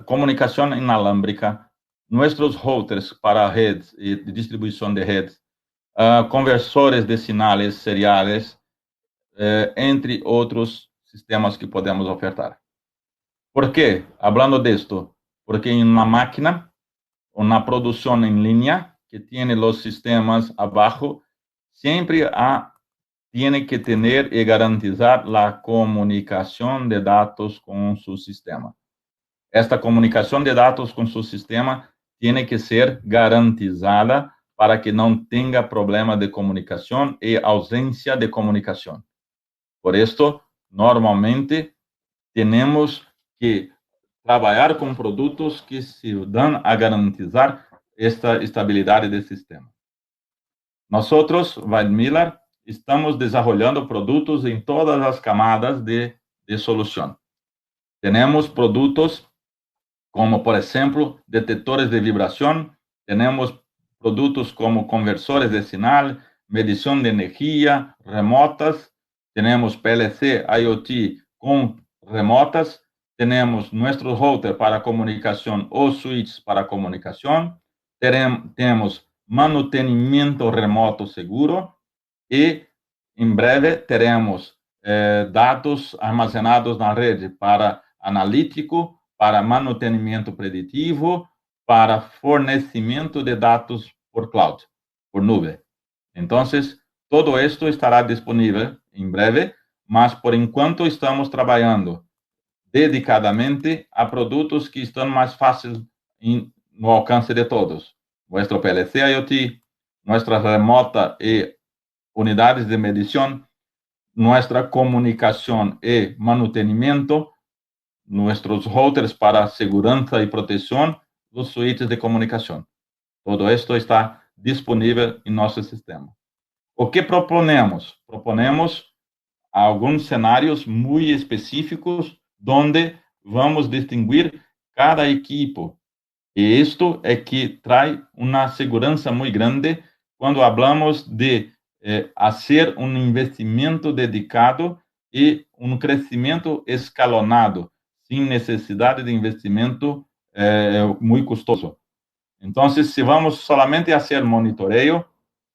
comunicação inalámbrica, nossos routers para redes e distribuição de redes, conversores de sinais seriais, entre outros sistemas que podemos ofertar. ¿Por qué? Hablando de esto, porque en una máquina, una producción en línea que tiene los sistemas abajo, siempre tiene que tener y garantizar la comunicación de datos con su sistema. Esta comunicación de datos con su sistema tiene que ser garantizada para que no tenga problema de comunicación y ausencia de comunicación. Por esto, normalmente, tenemos que trabalhar com produtos que se dão a garantizar esta estabilidade do sistema. Nós, Weidmiller, estamos desenvolvendo produtos em todas as camadas de solução. Temos produtos como, por exemplo, detectores de vibração, temos produtos como conversores de sinal, medição de energia remotas, temos PLC, IoT com remotas, temos nossos routers para comunicação ou switches para comunicação, temos manutenimento remoto seguro e, em breve, teremos dados armazenados na rede para analítico, para manutenimento preditivo, para fornecimento de dados por cloud, por nuvem. Então, todo isto estará disponível em breve, mas, por enquanto, estamos trabalhando dedicadamente a produtos que estão mais fáceis no alcance de todos. Nosso PLC IoT, nossa remota e unidades de medição, nossa comunicação e manutenimento, nossos routers para segurança e proteção, os switches de comunicação. Todo isto está disponível em nosso sistema. O que proponemos? Proponemos alguns cenários muito específicos onde vamos distinguir cada equipo. E isto é que traz uma segurança muito grande quando falamos de fazer um investimento dedicado e um crescimento escalonado, sem necessidade de investimento muito custoso. Então, se vamos solamente fazer monitoreio,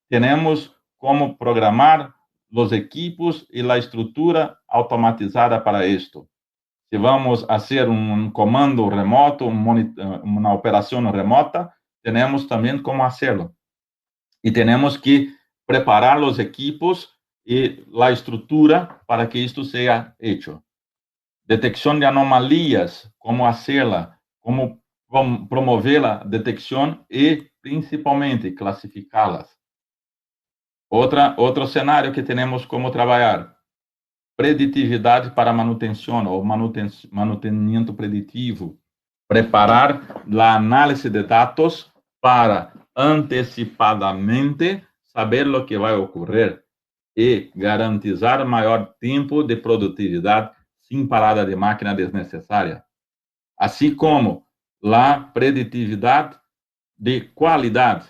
temos como programar os equipos e a estrutura automatizada para isto. Se vamos fazer um comando remoto, uma operação remota, temos também como fazê-lo. E temos que preparar os equipos e a estrutura para que isto seja feito. Detecção de anomalias, como fazê-la, como promover a detecção e, principalmente, classificá-las. Outro cenário que temos como trabalhar, preditividade para manutenção ou manutenimento preditivo, preparar a análise de dados para antecipadamente saber o que vai ocorrer e garantizar maior tempo de produtividade sem parada de máquina desnecessária, assim como a preditividade de qualidade,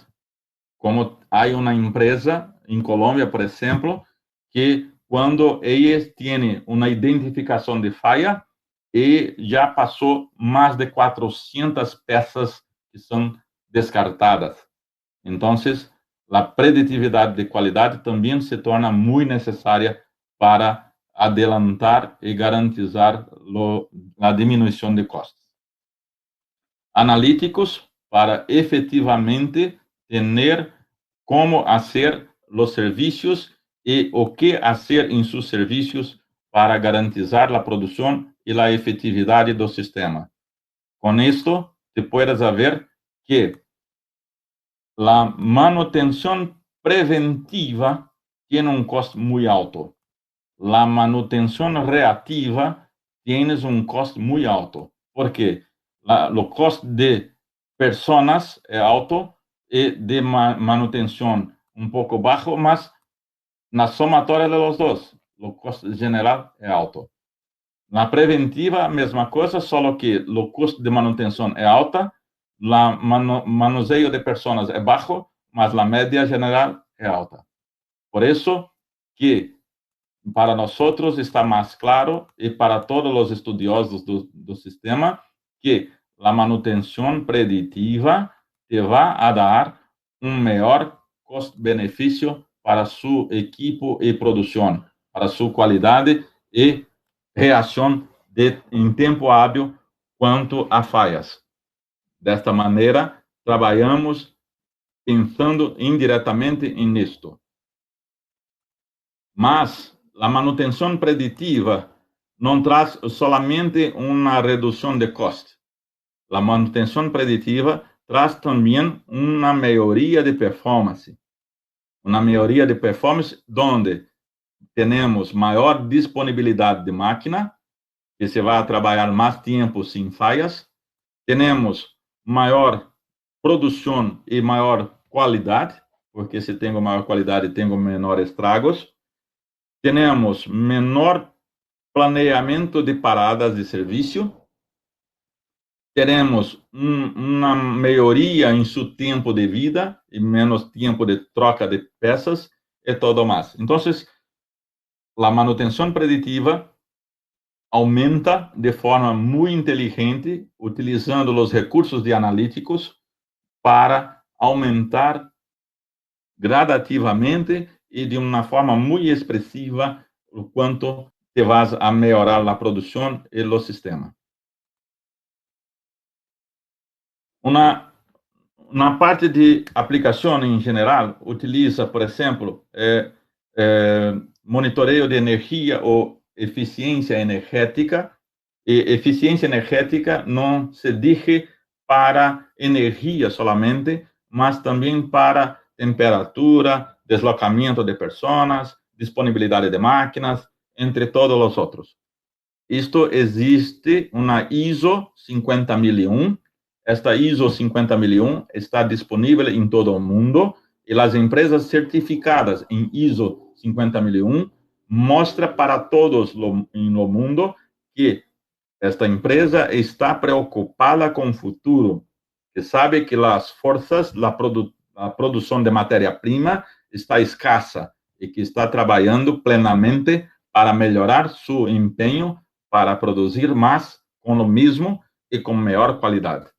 como há uma empresa em Colômbia, por exemplo, que quando eles têm uma identificação de falha e já passou mais de 400 peças que são descartadas. Então, a preditividade de qualidade também se torna muito necessária para adelantar e garantizar a diminuição de custos. analíticos para efectivamente tener cómo hacer los servicios y o qué hacer en sus servicios para garantizar la producción y la efectividad del sistema. Con esto, te puedes ver que la manutención preventiva tiene un costo muy alto. La manutención reactiva tiene un costo muy alto, porque el costo de personas es alto y de manutención un poco bajo, mas na somatória de los dos, o custo general é alto. Na preventiva, mesma coisa, só que o custo de manutenção é alta, o manuseio de pessoas é baixo, mas a média general é alta. Por isso que para nós está mais claro e para todos os estudiosos do sistema que a manutenção preditiva te vai dar melhor custo-benefício para seu equipo e produção, para sua qualidade e reação em tempo hábil quanto a falhas. Desta maneira, trabalhamos pensando indiretamente nisto. Mas a manutenção preditiva não traz somente uma redução de custo. A manutenção preditiva traz também uma melhoria de performance. Uma melhoria de performance onde temos maior disponibilidade de máquina, que se vai trabalhar mais tempo sem falhas. Temos maior produção e maior qualidade, porque se tenho maior qualidade, tenho menor estragos. Temos menor planeamento de paradas de serviço. Teremos uma melhoria em seu tempo de vida e menos tempo de troca de peças e tudo mais. Então, a manutenção preditiva aumenta de forma muito inteligente, utilizando os recursos de analíticos para aumentar gradativamente e de uma forma muito expressiva o quanto te vas a melhorar a produção e o sistema. Na parte de aplicação em geral, utiliza, por exemplo, monitoreio de energia ou eficiência energética. E eficiência energética não se dirige para energia solamente, mas também para temperatura, deslocamento de pessoas, disponibilidade de máquinas, entre todos os outros. Isto existe uma ISO 50001. Esta ISO 50001 está disponível em todo o mundo e as empresas certificadas em ISO 50001 mostram para todos no mundo que esta empresa está preocupada com o futuro, que sabe que as forças, a produção de matéria-prima está escassa e que está trabalhando plenamente para melhorar seu empenho para produzir mais com o mesmo e com maior qualidade.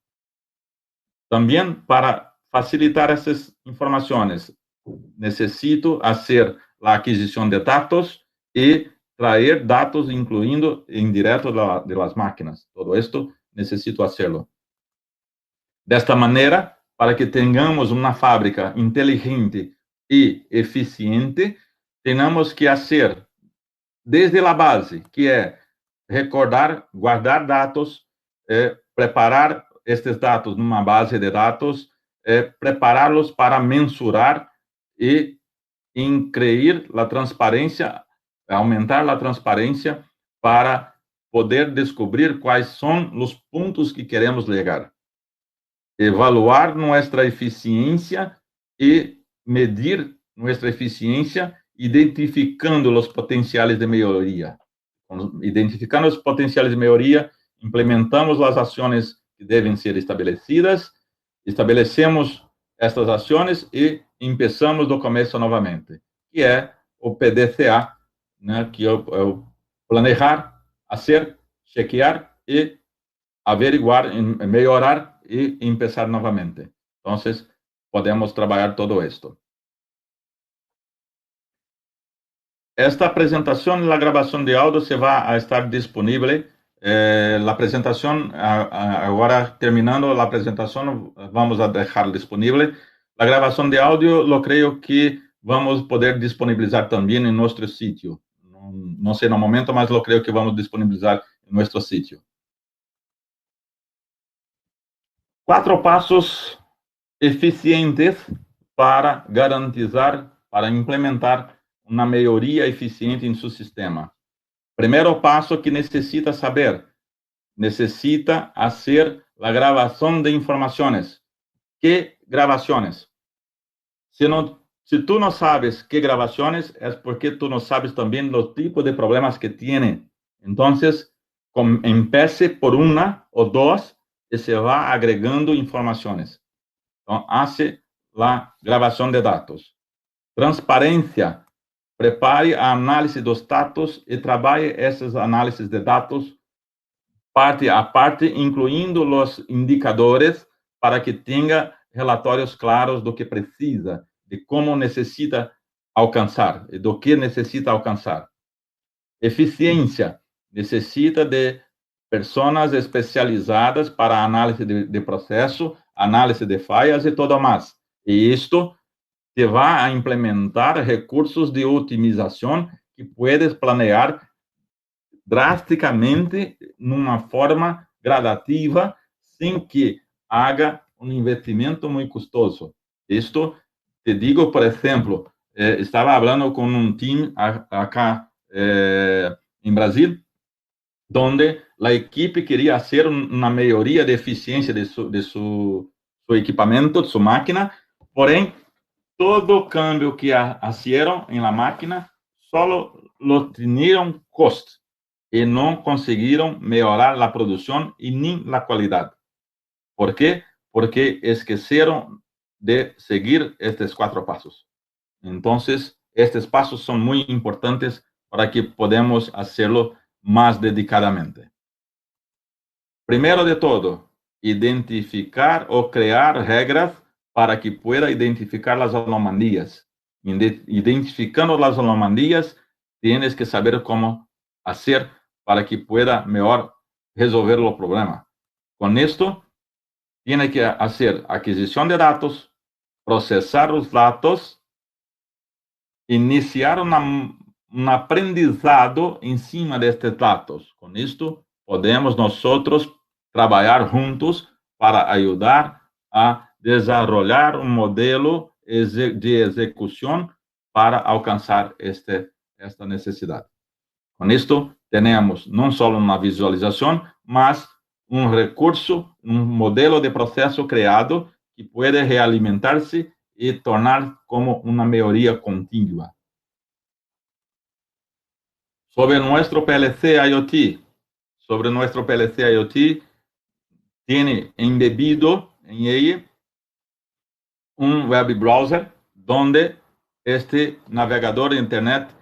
Também para facilitar essas informações, necessito fazer a aquisição de dados e trazer dados, incluindo em direto de las máquinas. Todo isto necessito fazê-lo. Desta maneira, para que tenhamos uma fábrica inteligente e eficiente, temos que fazer desde a base, que é recordar, guardar dados, preparar estes dados numa base de dados, prepará-los para mensurar e increir a transparência, aumentar a transparência para poder descobrir quais são os pontos que queremos chegar. Evaluar nossa eficiência e medir nossa eficiência, identificando os potenciais de melhoria. Identificando os potenciais de melhoria, implementamos as ações que devem ser estabelecidas, estabelecemos estas ações e começamos do começo novamente, que é o PDCA, né, que é o planejar, fazer, chequear e averiguar, melhorar e começar novamente. Então, podemos trabalhar todo isto. Esta apresentação e a gravação de áudio se vai estar disponível la presentación, ahora terminando la presentación, vamos a dejar disponible. La grabación de audio lo creo que vamos a poder disponibilizar también en nuestro sitio. No sé en el momento, mas lo creo que vamos a disponibilizar en nuestro sitio. 4 pasos eficientes para garantizar, para implementar uma melhoria eficiente em seu sistema. Primeiro passo que necessita saber, necessita fazer a gravação de informações. Que gravações? Se tu não sabes que gravações, é porque tu não sabes também o tipo de problemas que tiene. Então, empiece por uma ou duas e se vai agregando informações. Então, hace a gravação de dados. Transparência. Prepare a análise dos dados e trabalhe essas análises de dados parte a parte, incluindo os indicadores, para que tenha relatórios claros do que precisa, de como necessita alcançar, e do que necessita alcançar. Eficiência. Necessita de pessoas especializadas para análise de processo, análise de falhas e tudo mais. E isto te vai a implementar recursos de otimização que puedes planear drasticamente, numa forma gradativa, sem que haga um investimento muito custoso. Isto, te digo, por exemplo, estava falando com um time acá em Brasil, donde a equipe queria fazer uma melhoria de eficiência de su equipamento, de sua máquina, porém, todo cambio que hicieron en la máquina solo lo tenían costo y no consiguieron mejorar la producción y ni la calidad. ¿Por qué? Porque esquecieron de seguir estos 4 pasos. Entonces, estos pasos son muy importantes para que podamos hacerlo más dedicadamente. Primero de todo, identificar o crear regras para que pueda identificar as anomalias. Identificando as anomalias, tienes que saber como fazer para que pueda melhor resolver o problema. Com isto, tiene que fazer aquisição de dados, processar os dados, iniciar um aprendizado em cima destes dados. Com isto, podemos nós trabalhar juntos para ajudar a desarrollar um modelo de execução para alcançar esta necessidade. Com isto, temos não só uma visualização, mas um recurso, um modelo de processo criado que pode realimentar-se e tornar como uma melhoria contínua. Sobre nosso PLC IoT, tem embebido em ele um web browser, onde este navegador de internet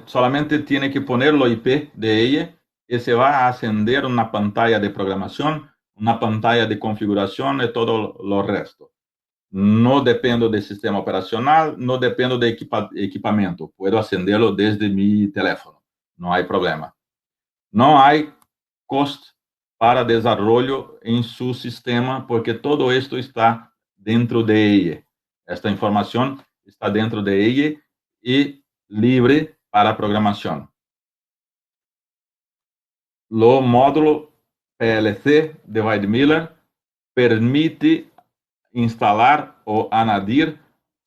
solamente tem que poner o IP de ele e se vai a acender uma pantalla de programação, uma pantalla de configuração e todo o resto. Não dependo do sistema operacional, não dependo de equipamento. Puedo acendê-lo desde meu telefone. Não há problema. Não há custo para desenvolvimento em seu sistema, porque todo isto está dentro de ele. Esta informação está dentro de ele e livre para programação. O módulo PLC de Weidmiller permite instalar ou añadir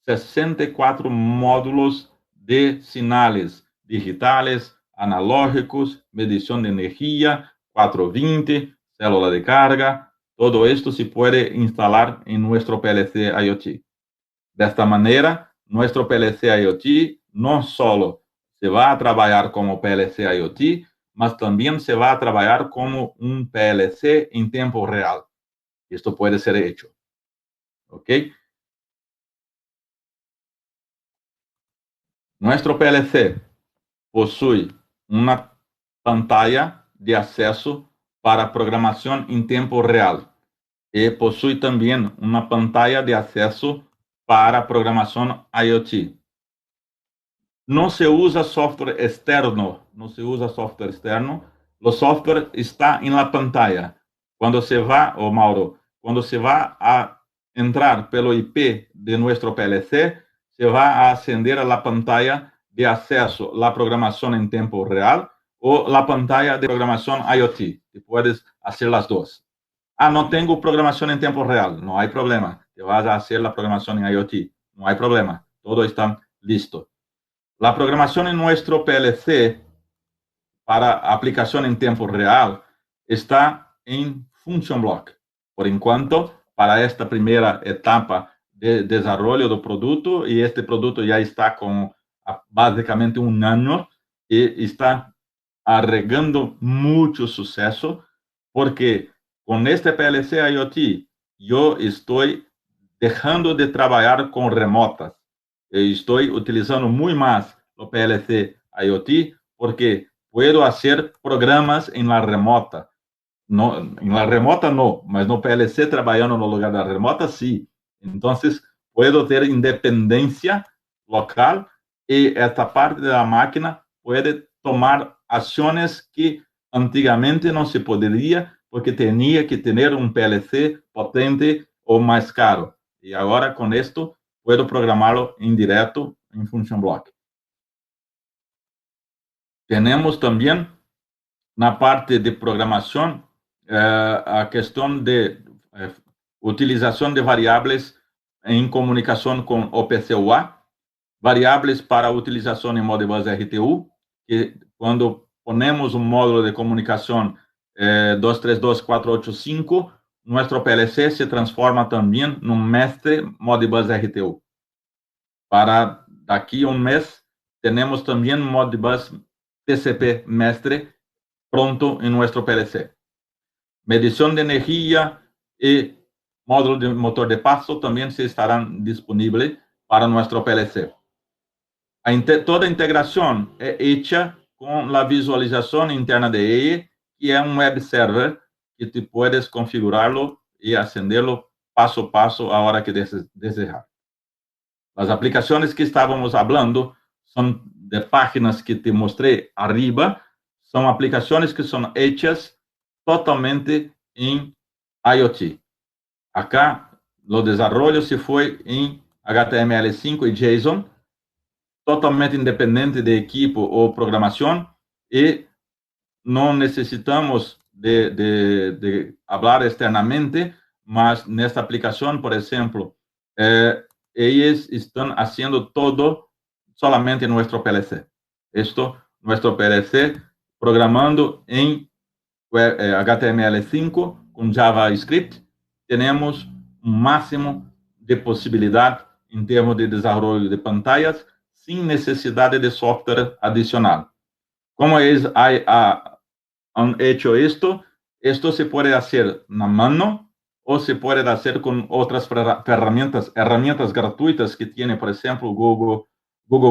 64 módulos de sinais digitais, analógicos, medição de energia, 420, célula de carga. Todo esto se pode instalar em nosso PLC IoT. Desta maneira, nosso PLC IoT não só se vai trabalhar como PLC IoT, mas também se vai trabalhar como um PLC em tempo real. Isto pode ser hecho. ¿Ok? Nuestro PLC possui uma pantalla de acesso para programação em tempo real e possui também uma pantalla de acesso para programação IoT. Não se usa software externo, o software está em la pantalla. Quando se va, Mauro, quando se va a entrar pelo IP de nuestro PLC, se va a acender a la pantalla de acesso à programação em tempo real ou la pantalla de programação IoT. Te puedes hacer las dos. Ah, no tengo programación en tiempo real. No hay problema. Te vas a hacer la programación en IoT. No hay problema. Todo está listo. La programación en nuestro PLC para aplicación en tiempo real está en Function Block. Por enquanto, para esta primera etapa de desarrollo del producto, y este producto ya está con básicamente un año y está agregando mucho suceso, porque con este PLC IoT yo estoy dejando de trabalhar com remotas. Eu estou utilizando muito mais o PLC IoT porque puedo fazer programas em la remota. No, em la remota não, mas no PLC trabalhando no lugar da remota, sim. Então, puedo ter independência local e esta parte da máquina pode tomar ações que antigamente não se poderia porque tinha que ter um PLC potente ou mais caro. E agora, com isto, puedo programá-lo em direto em Function Block. Temos também, na parte de programação, a questão de utilização de variáveis em comunicação com OPC UA, variáveis para utilização em Modbus RTU, que quando ponemos um módulo de comunicação 232485, nosso PLC se transforma também num mestre Modbus RTU. Para daqui a um mês, temos também Modbus TCP mestre pronto em nosso PLC. Medição de energia e módulo de motor de passo também se estarão disponíveis para nosso PLC. Toda a integração é hecha com a visualização interna de EE, que é um web server que tu puedes configurá-lo e acendê-lo passo a passo a hora que desejar. As aplicações que estávamos falando são de páginas que te mostrei arriba, são aplicações que são hechas totalmente em IoT. Acá, o desenvolvimento se foi em HTML5 e JSON, totalmente independente de equipo ou programação, e não necessitamos de falar externamente, mas nesta aplicação, por exemplo, eles estão fazendo todo solamente em nosso PLC. Nosso PLC programando em HTML5 com JavaScript, temos um máximo de possibilidade em termos de desenvolvimento de pantallas, sem necessidade de software adicional. Como eles han hecho esto se pode fazer na mão ou se pode fazer com outras ferramentas gratuitas que tem, por exemplo, Google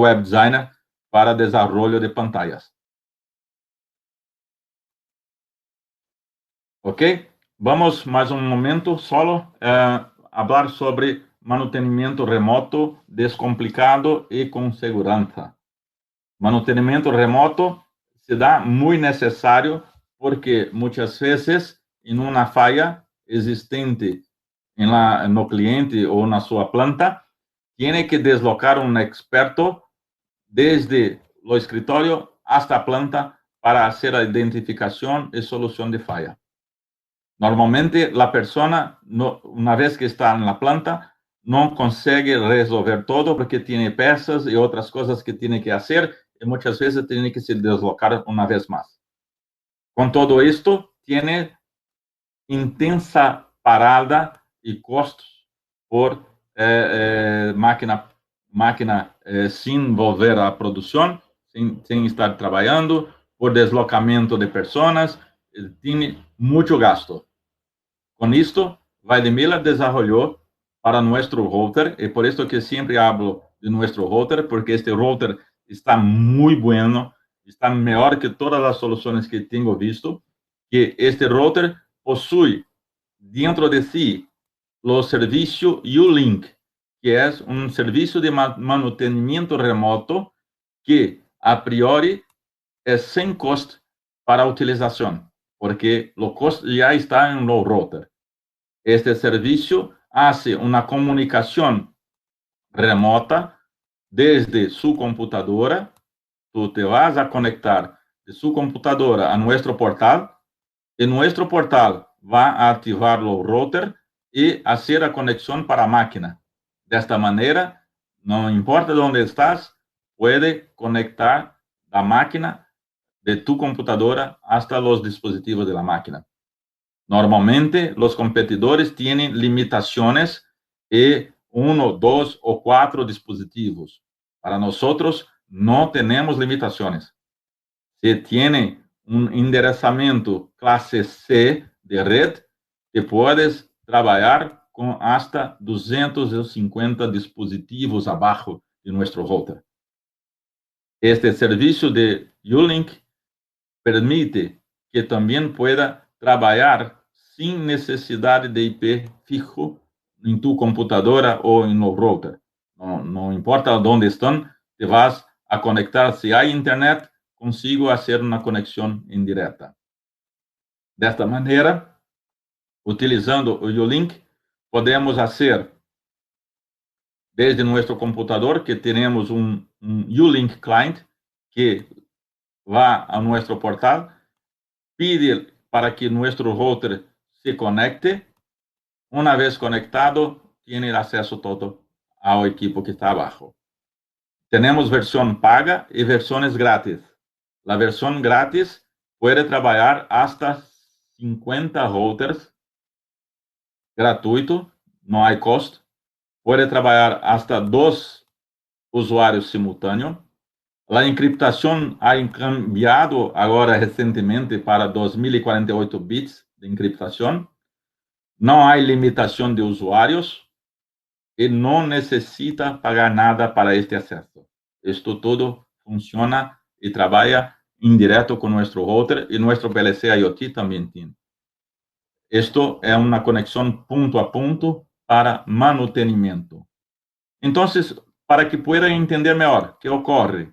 Web Designer para desenvolvimento de pantallas. Ok? Vamos mais um momento solo falar sobre manutenimento remoto descomplicado e com segurança. Manutenimento remoto se dá muito necessário porque muitas vezes em uma falha existente no cliente ou na sua planta, tem que deslocar um experto desde o escritório hasta a planta para fazer a identificação e solução de falha. Normalmente, a pessoa, uma vez que está na planta, não consegue resolver todo porque tem peças e outras coisas que tem que fazer e muitas vezes tem que se deslocar uma vez mais. Com todo isto, tem intensa parada e custos por máquina sem envolver a produção, sem estar trabalhando, por deslocamento de pessoas, tem muito gasto. Com isto, Vaidemila desenvolveu para nosso router, e por isso que sempre falo de nosso router, porque este router está muito bueno, está melhor que todas as soluções que tenho visto, que este router possui dentro de si o serviço U-Link, que é um serviço de manutenimento remoto que, a priori, é sem custo para utilización, porque lo costo ya está en lo router. Este servicio hace una comunicación remota desde su computadora. Tú te vas a conectar de su computadora a nuestro portal y nuestro portal va a activar el router y hacer la conexión para máquina. De esta manera, no importa dónde estás, puede conectar la máquina de tu computadora hasta los dispositivos de la máquina. Normalmente, los competidores tienen limitaciones de 1, 2 o 4 dispositivos. Para nosotros, no tenemos limitaciones. Se tiene un enderezamiento clase C de red, que puedes trabalhar com hasta 250 dispositivos abaixo de nuestro router. Este serviço de Ulink permite que também pueda trabalhar sem necessidade de IP fijo em tu computadora ou em no router. Não importa onde estão, te vas a conectar. Se há internet, consigo fazer uma conexão indireta. Desta maneira, utilizando o Ulink, podemos fazer desde nosso computador, que temos um Ulink client, que vai a nosso portal, pide para que nosso router se conecte. Uma vez conectado, tem acesso todo ao equipo que está abaixo. Temos versão paga e versões grátis. A versão grátis pode trabalhar hasta 50 routers gratuito, não há custo. Pode trabalhar hasta 2 usuários simultâneos. A encriptação ha cambiado agora recentemente para 2048 bits de encriptação. Não há limitação de usuários e não necessita pagar nada para este acesso. Isto tudo funciona e trabalha indireto com nosso router e nosso PLC IoT também tem. Isto é uma conexão ponto a ponto para manutenimento. Então, para que puedan entender melhor, o que ocorre?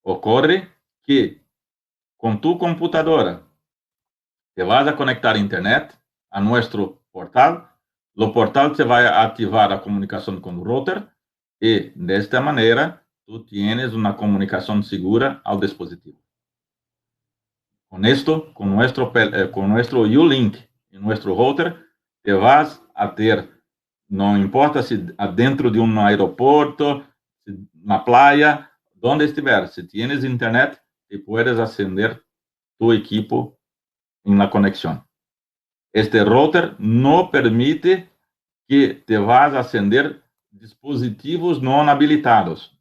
Ocorre que com tu computadora te vas a conectar a internet a nosso portal, o portal te vai ativar a comunicação com o router e, desta maneira, tu tienes uma comunicação segura ao dispositivo. Com isto, com nosso Ulink e nosso router, te vas a ter, não importa se dentro de um aeroporto, na praia, onde estiver, se tienes internet, te puedes acender tu equipo em la conexão. Este router não permite que te vas a acender dispositivos não habilitados.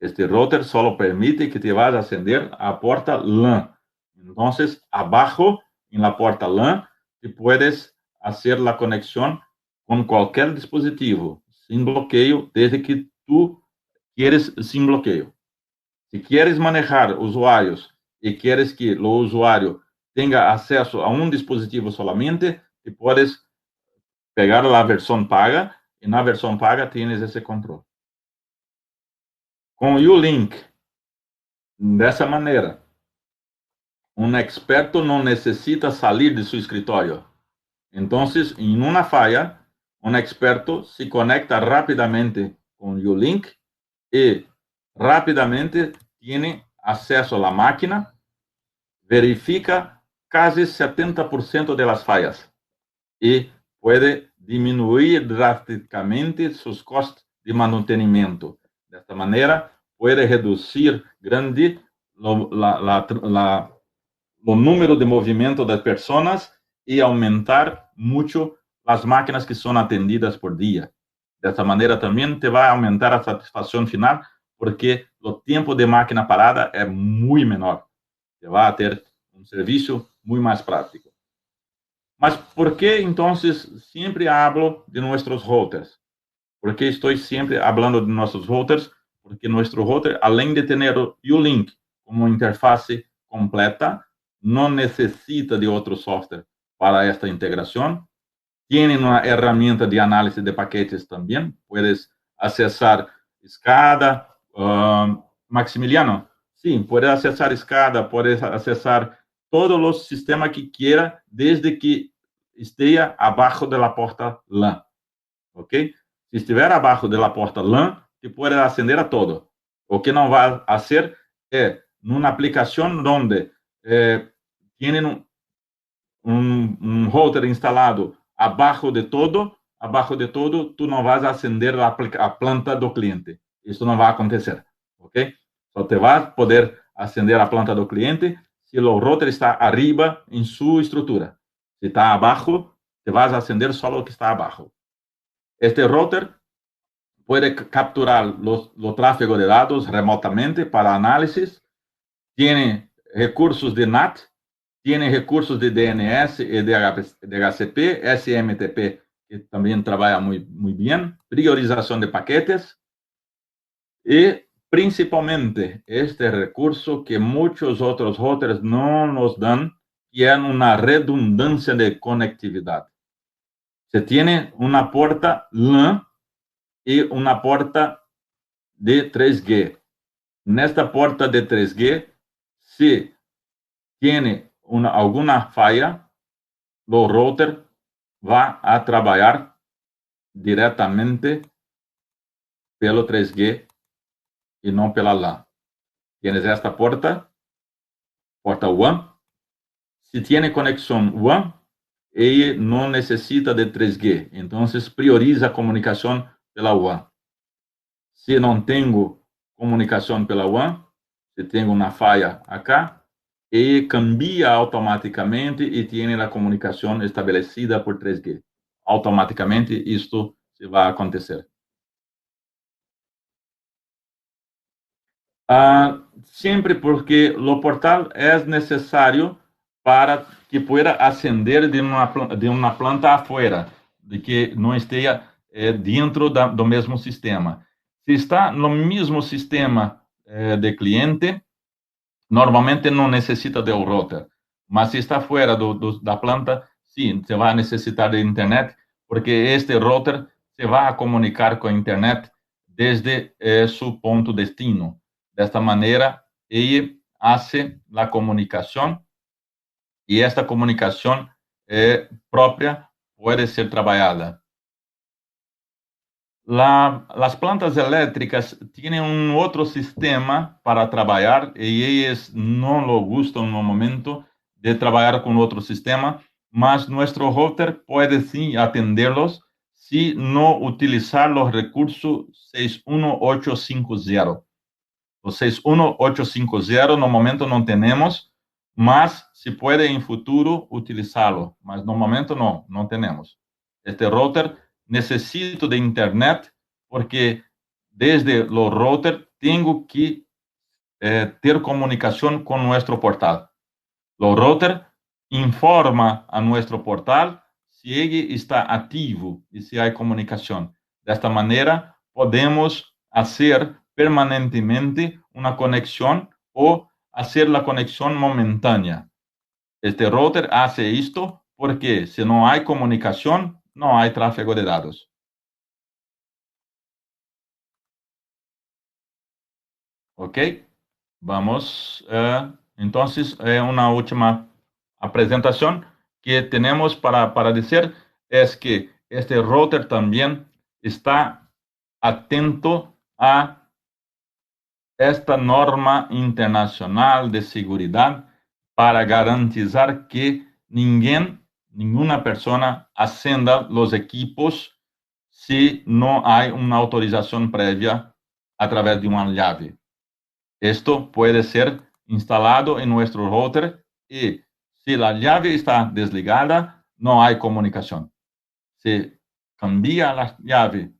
Este router só permite que te vas a acender a porta LAN. Então, abaixo, em la porta LAN, te puedes hacer la conexión con cualquier dispositivo, sin bloqueo, desde que tú quieres sin bloqueo. Si quieres manejar usuarios y quieres que el usuario tenga acceso a un dispositivo solamente, te puedes pegar la versión paga, y en la versión paga tienes ese control. Con Ulink, de esa manera, un experto no necesita salir de su escritorio. Entonces, en una falla, un experto se conecta rápidamente con Ulink y rápidamente tiene acceso a la máquina, verifica casi 70% de las fallas y puede disminuir drásticamente sus costos de mantenimiento. De esta manera, puede reducir grande o número de movimento das pessoas e aumentar muito as máquinas que são atendidas por dia. Dessa maneira, também te vai aumentar a satisfação final, porque o tempo de máquina parada é muito menor. Te vai ter um serviço muito mais prático. Mas por que, então, sempre hablo de nossos routers? Por que estou sempre falando de nossos routers? Porque nosso router, além de ter o Ulink como interface completa, não necessita de outro software para esta integração. Tem uma ferramenta de análise de paquetes também. Puedes acessar SCADA. Maximiliano, Sim, pode acessar escada, pode acessar todos os sistemas que queira, desde que esteja abaixo da porta LAN, ok? Se estiver abaixo da porta LAN, te pode acender a todo. O que não vai fazer é, numa aplicação onde tienen um router instalado abaixo de todo, tu não vais acender a planta do cliente. Isso não vai acontecer, ok? Só te vai poder acender a planta do cliente se o router está arriba em sua estrutura. Se está abaixo, te vas acender só o que está abaixo. Este router pode capturar o tráfego de dados remotamente para análisis, tem recursos de NAT, tem recursos de DNS e DHCP, SMTP, que também trabalha muito bem, priorização de paquetes e, principalmente, este recurso que muitos outros routers não nos dão, que é uma redundância de conectividade. Se tem uma porta LAN e uma porta de 3G. Nesta porta de 3G, se tem alguma falha, o router vai a trabalhar diretamente pelo 3G e não pela LAN. Tienes esta porta WAN. Se tem conexão WAN, ele não necessita de 3G, então prioriza a comunicação pela WAN. Se não tenho comunicação pela WAN, se tenho uma falha acá, ele cambia automaticamente e tem a comunicação estabelecida por 3G. Automaticamente isto vai acontecer. Sempre porque o portal é necessário para que pueda acender de uma planta afuera, de que não esteja dentro do mesmo sistema. Se está no mesmo sistema de cliente, normalmente não necessita de um router. Mas se está fora da planta, sim, você vai necessitar de internet, porque este router se vai comunicar com a internet desde seu ponto destino. Desta maneira, ele hace a comunicação e esta comunicação própria pode ser trabalhada. As plantas elétricas têm outro sistema para trabalhar e eles não lo gostam no momento de trabalhar com outro sistema, mas nosso router pode sim atendê-los se não utilizar os recursos 61850. O 61850 no momento não temos, mas se pode em futuro utilizá-lo, mas no momento não temos. Este router necessito de internet porque desde o router tenho que ter comunicação com nosso portal. O router informa a nosso portal se ele está ativo e se há comunicação. Desta maneira, podemos fazer permanentemente uma conexão ou fazer a conexão momentânea. Este router hace isto porque se não há comunicação, não há tráfego de dados. Ok? Vamos. Entonces, uma última apresentação que temos para dizer é que este router também está atento a esta norma internacional de seguridade para garantizar que nenhuma pessoa acenda os equipos se não há uma autorização prévia através de uma chave. Esto pode ser instalado em nosso router e, se a chave está desligada, não há comunicação. Se cambia a chave,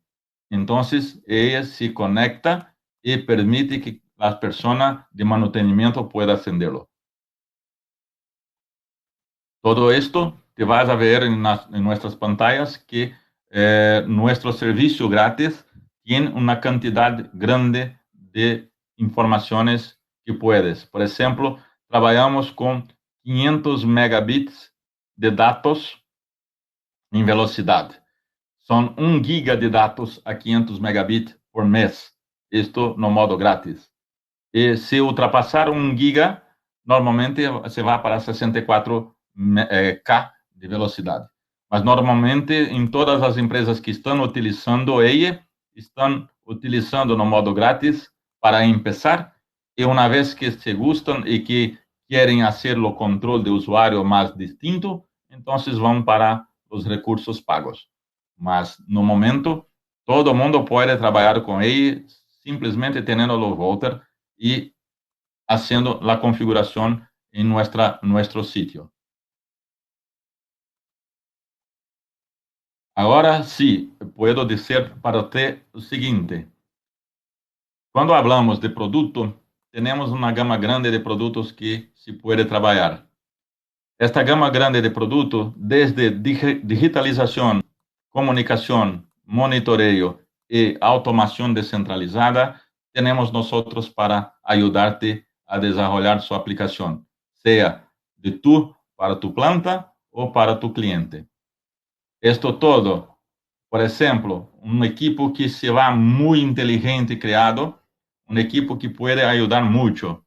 então ela se conecta e permite que a pessoa de mantenimento pueda acendê-lo. Todo esto te vas a ver en nuestras pantallas que nuestro servicio gratis tiene una cantidad grande de informaciones que puedes. Por ejemplo, trabajamos con 500 megabits de datos en velocidad. Son 1 giga de datos a 500 megabits por mês. Esto no modo grátis. E se ultrapassar 1 giga, normalmente você vai para 64K de velocidade. Mas normalmente em todas as empresas que estão utilizando EIE, estão utilizando no modo grátis para começar, e uma vez que se gustam e que querem fazer o controle de usuário mais distinto, então vão para os recursos pagos. Mas no momento, todo mundo pode trabalhar com EIE simplesmente tendo o router y haciendo la configuración en nuestro sitio. Ahora sí, puedo decir para usted lo siguiente. Cuando hablamos de producto, tenemos una gama grande de productos que se puede trabajar. Esta gama grande de productos, desde digitalización, comunicación, monitoreo y automación descentralizada, tenemos nosotros para ayudarte a desarrollar su aplicación, sea para tu planta o para tu cliente. Esto todo, por ejemplo, un equipo que se va muy inteligente creado, un equipo que puede ayudar mucho.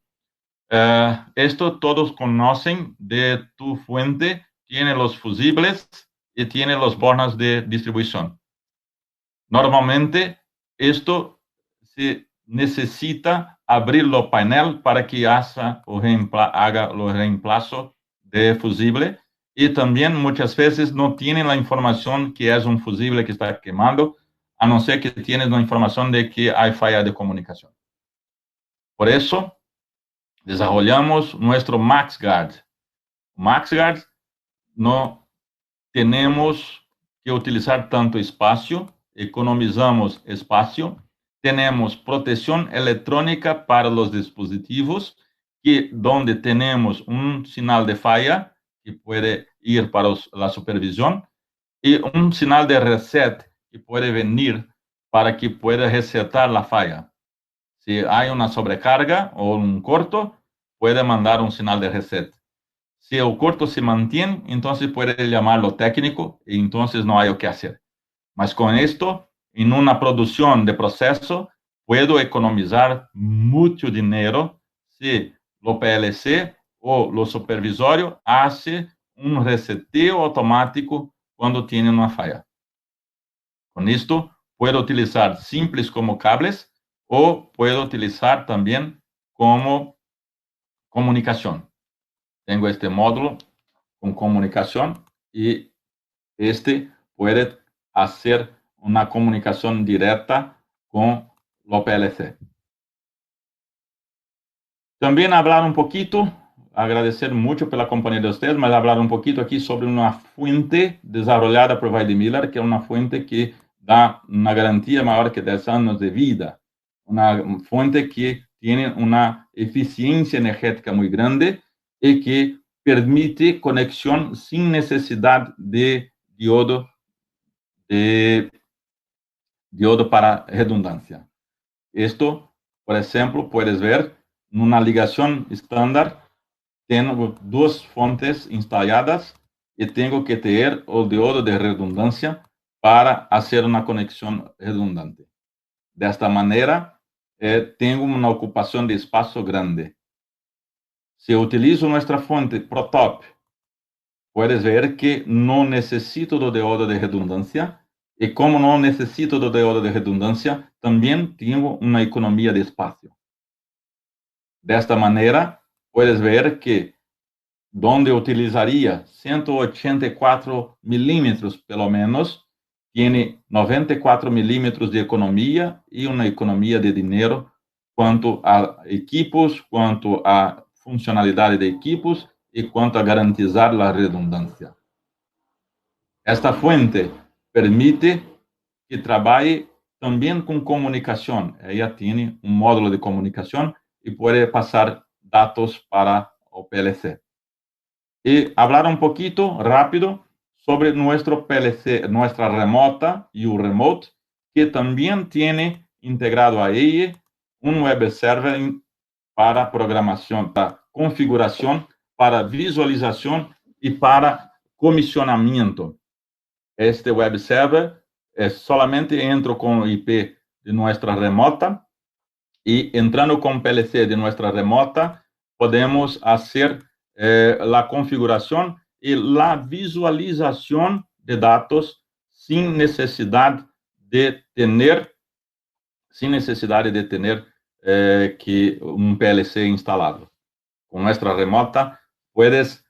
Esto todos conocen de tu fuente, tiene los fusibles y tiene los bornes de distribución. Normalmente, esto se necesita abrir el panel para que haga el reemplazo de fusible, y también muchas veces no tienen la información que es un fusible que está quemando, a no ser que tienes la información de que hay falla de comunicación. Por eso, desarrollamos nuestro MaxGuard. MaxGuard no tenemos que utilizar tanto espacio, economizamos espacio, tenemos protección electrónica para los dispositivos, que donde tenemos un señal de falla que puede ir para la supervisión y un señal de reset que puede venir para que pueda resetar la falla. Si hay una sobrecarga o un corto, puede mandar un señal de reset. Si el corto se mantiene, entonces puede llamarlo técnico y entonces no hay lo que hacer. Mas con esto, en una producción de proceso, puedo economizar mucho dinero si lo PLC o lo supervisorio hace un reseteo automático cuando tiene una falla. Con esto, puedo utilizar simples como cables o puedo utilizar también como comunicación. Tengo este módulo con comunicación y este puede hacer una comunicación directa con lo PLC. También hablar un poquito, agradecer mucho por la compañía de ustedes, mas hablar un poquito aquí sobre una fuente desarrollada por Weidemiller, que es una fuente que da una garantía mayor que 10 años de vida. Una fuente que tiene una eficiencia energética muy grande y que permite conexión sin necesidad de diodo para redundancia. Esto, por ejemplo, puedes ver en una ligación estándar, tengo dos fuentes instaladas y tengo que tener el diodo de redundancia para hacer una conexión redundante. De esta manera, tengo una ocupación de espacio grande. Si utilizo nuestra fuente ProTop, puedes ver que no necesito do diodo de redundancia, y como no necesito do diodo de redundancia, también tengo una economía de espacio. De esta manera, puedes ver que donde utilizaría 184 milímetros, pelo menos, tiene 94 milímetros de economía y una economía de dinero cuanto a equipos, cuanto a funcionalidad de equipos y cuanto a garantizar la redundancia. Esta fuente permite que trabaje también con comunicación. Ella tiene un módulo de comunicación y puede pasar datos para o PLC. Y hablar un poquito rápido sobre nuestro PLC, nuestra remota U-Remote, que también tiene integrado a ella un web server para programación, para configuración, para visualización y para comisionamiento. Este web server solamente entro con el IP de nuestra remota Y entrando con PLC de nuestra remota, podemos hacer la configuración y la visualización de datos sin necesidad de tener que un PLC instalado. Con nuestra remota puedes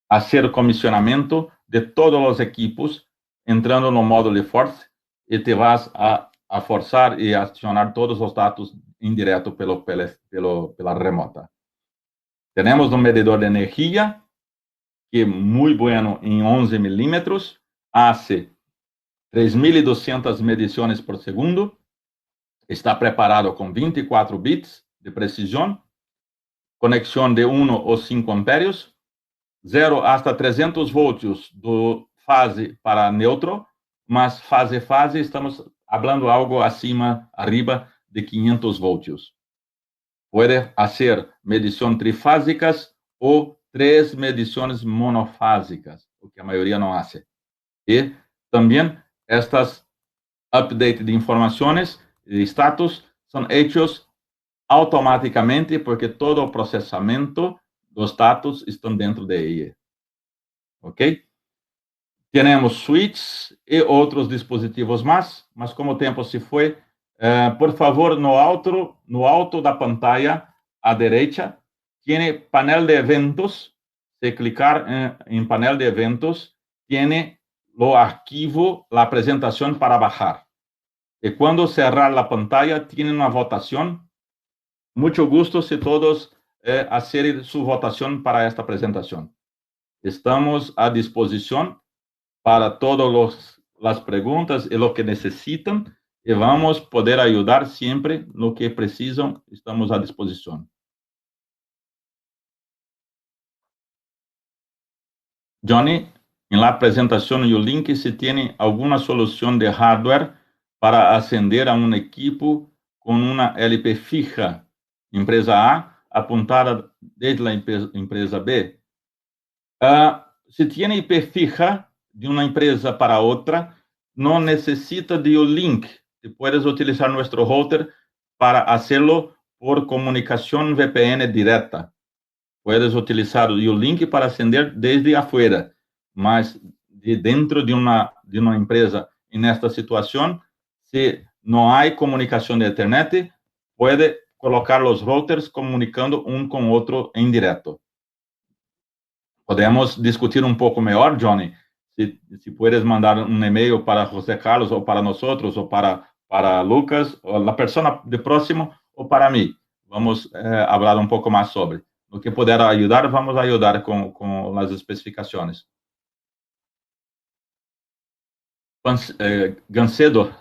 hacer comisionamiento de todos los equipos entrando no módulo Force y te vas a forzar y accionar todos los datos indirecto pela remota. Tenemos un medidor de energía que es muy bueno en 11 milímetros, hace 3.200 mediciones por segundo, está preparado con 24 bits de precisión, conexión de 1 o 5 amperios, 0 hasta 300 voltios do fase para neutro, mas fase estamos hablando algo arriba de 500 voltios. Puede hacer medición trifásicas o 3 mediciones monofásicas, o que a mayoría no hace. Y también estas updates de informaciones de status son hechos automáticamente porque todo el procesamiento dos datos estão dentro de ella. Ok? Temos switches e outros dispositivos mais, mas como o tempo se foi, por favor, no alto da pantalla, à direita, tem panel de eventos. Se clicar em panel de eventos, tem o arquivo, a apresentação para baixar. E quando cerrar a pantalla, tem uma votação. Muito gosto se todos hacerem sua votação para esta apresentação. Estamos à disposição para todas as perguntas e o que necessitam, e vamos poder ajudar sempre no que precisam, estamos à disposição. Johnny, em la apresentação e o link se tem alguma solução de hardware para acender a um equipo com uma LP fija, empresa A, apontada desde a empresa B. Se tem IP fija de uma empresa para outra, não necessita de um link. Você pode utilizar nosso router para fazê-lo por comunicação VPN direta. Puedes utilizar o link para acender desde afuera, mas de dentro de uma empresa, nesta situação, se não há comunicação de internet, pode colocar os routers comunicando um com o outro em direto. Podemos discutir um pouco melhor, Johnny, se puedes mandar um e-mail para José Carlos, ou para nós, ou para Lucas, ou a pessoa de próximo, ou para mim. Vamos falar um pouco mais sobre. No que puder ajudar, vamos ajudar com as especificações. Gancedo,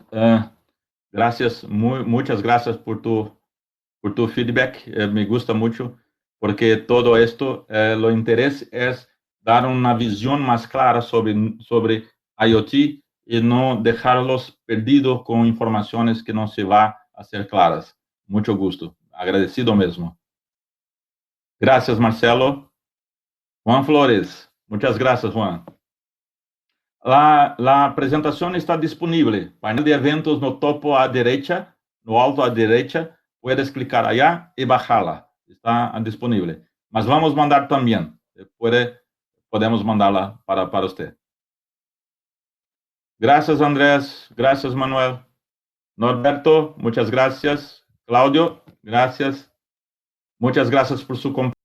muitas graças por tu feedback. Me gusta muito, porque todo esto, o interesse é dar uma visão mais clara sobre IoT e não deixá-los perdidos com informações que não se vão a ser claras. Muito gusto. Agradecido mesmo. Gracias, Marcelo. Juan Flores. Muchas gracias, Juan. La apresentación está disponible. Painel de eventos no topo à direita, no alto à direita. Puedes clicar allá y bajarla. Está disponible. Mas vamos mandar también. Podemos mandarla para usted. Gracias, Andrés. Gracias, Manuel. Norberto, muchas gracias. Claudio, gracias. Muchas gracias por su compañía.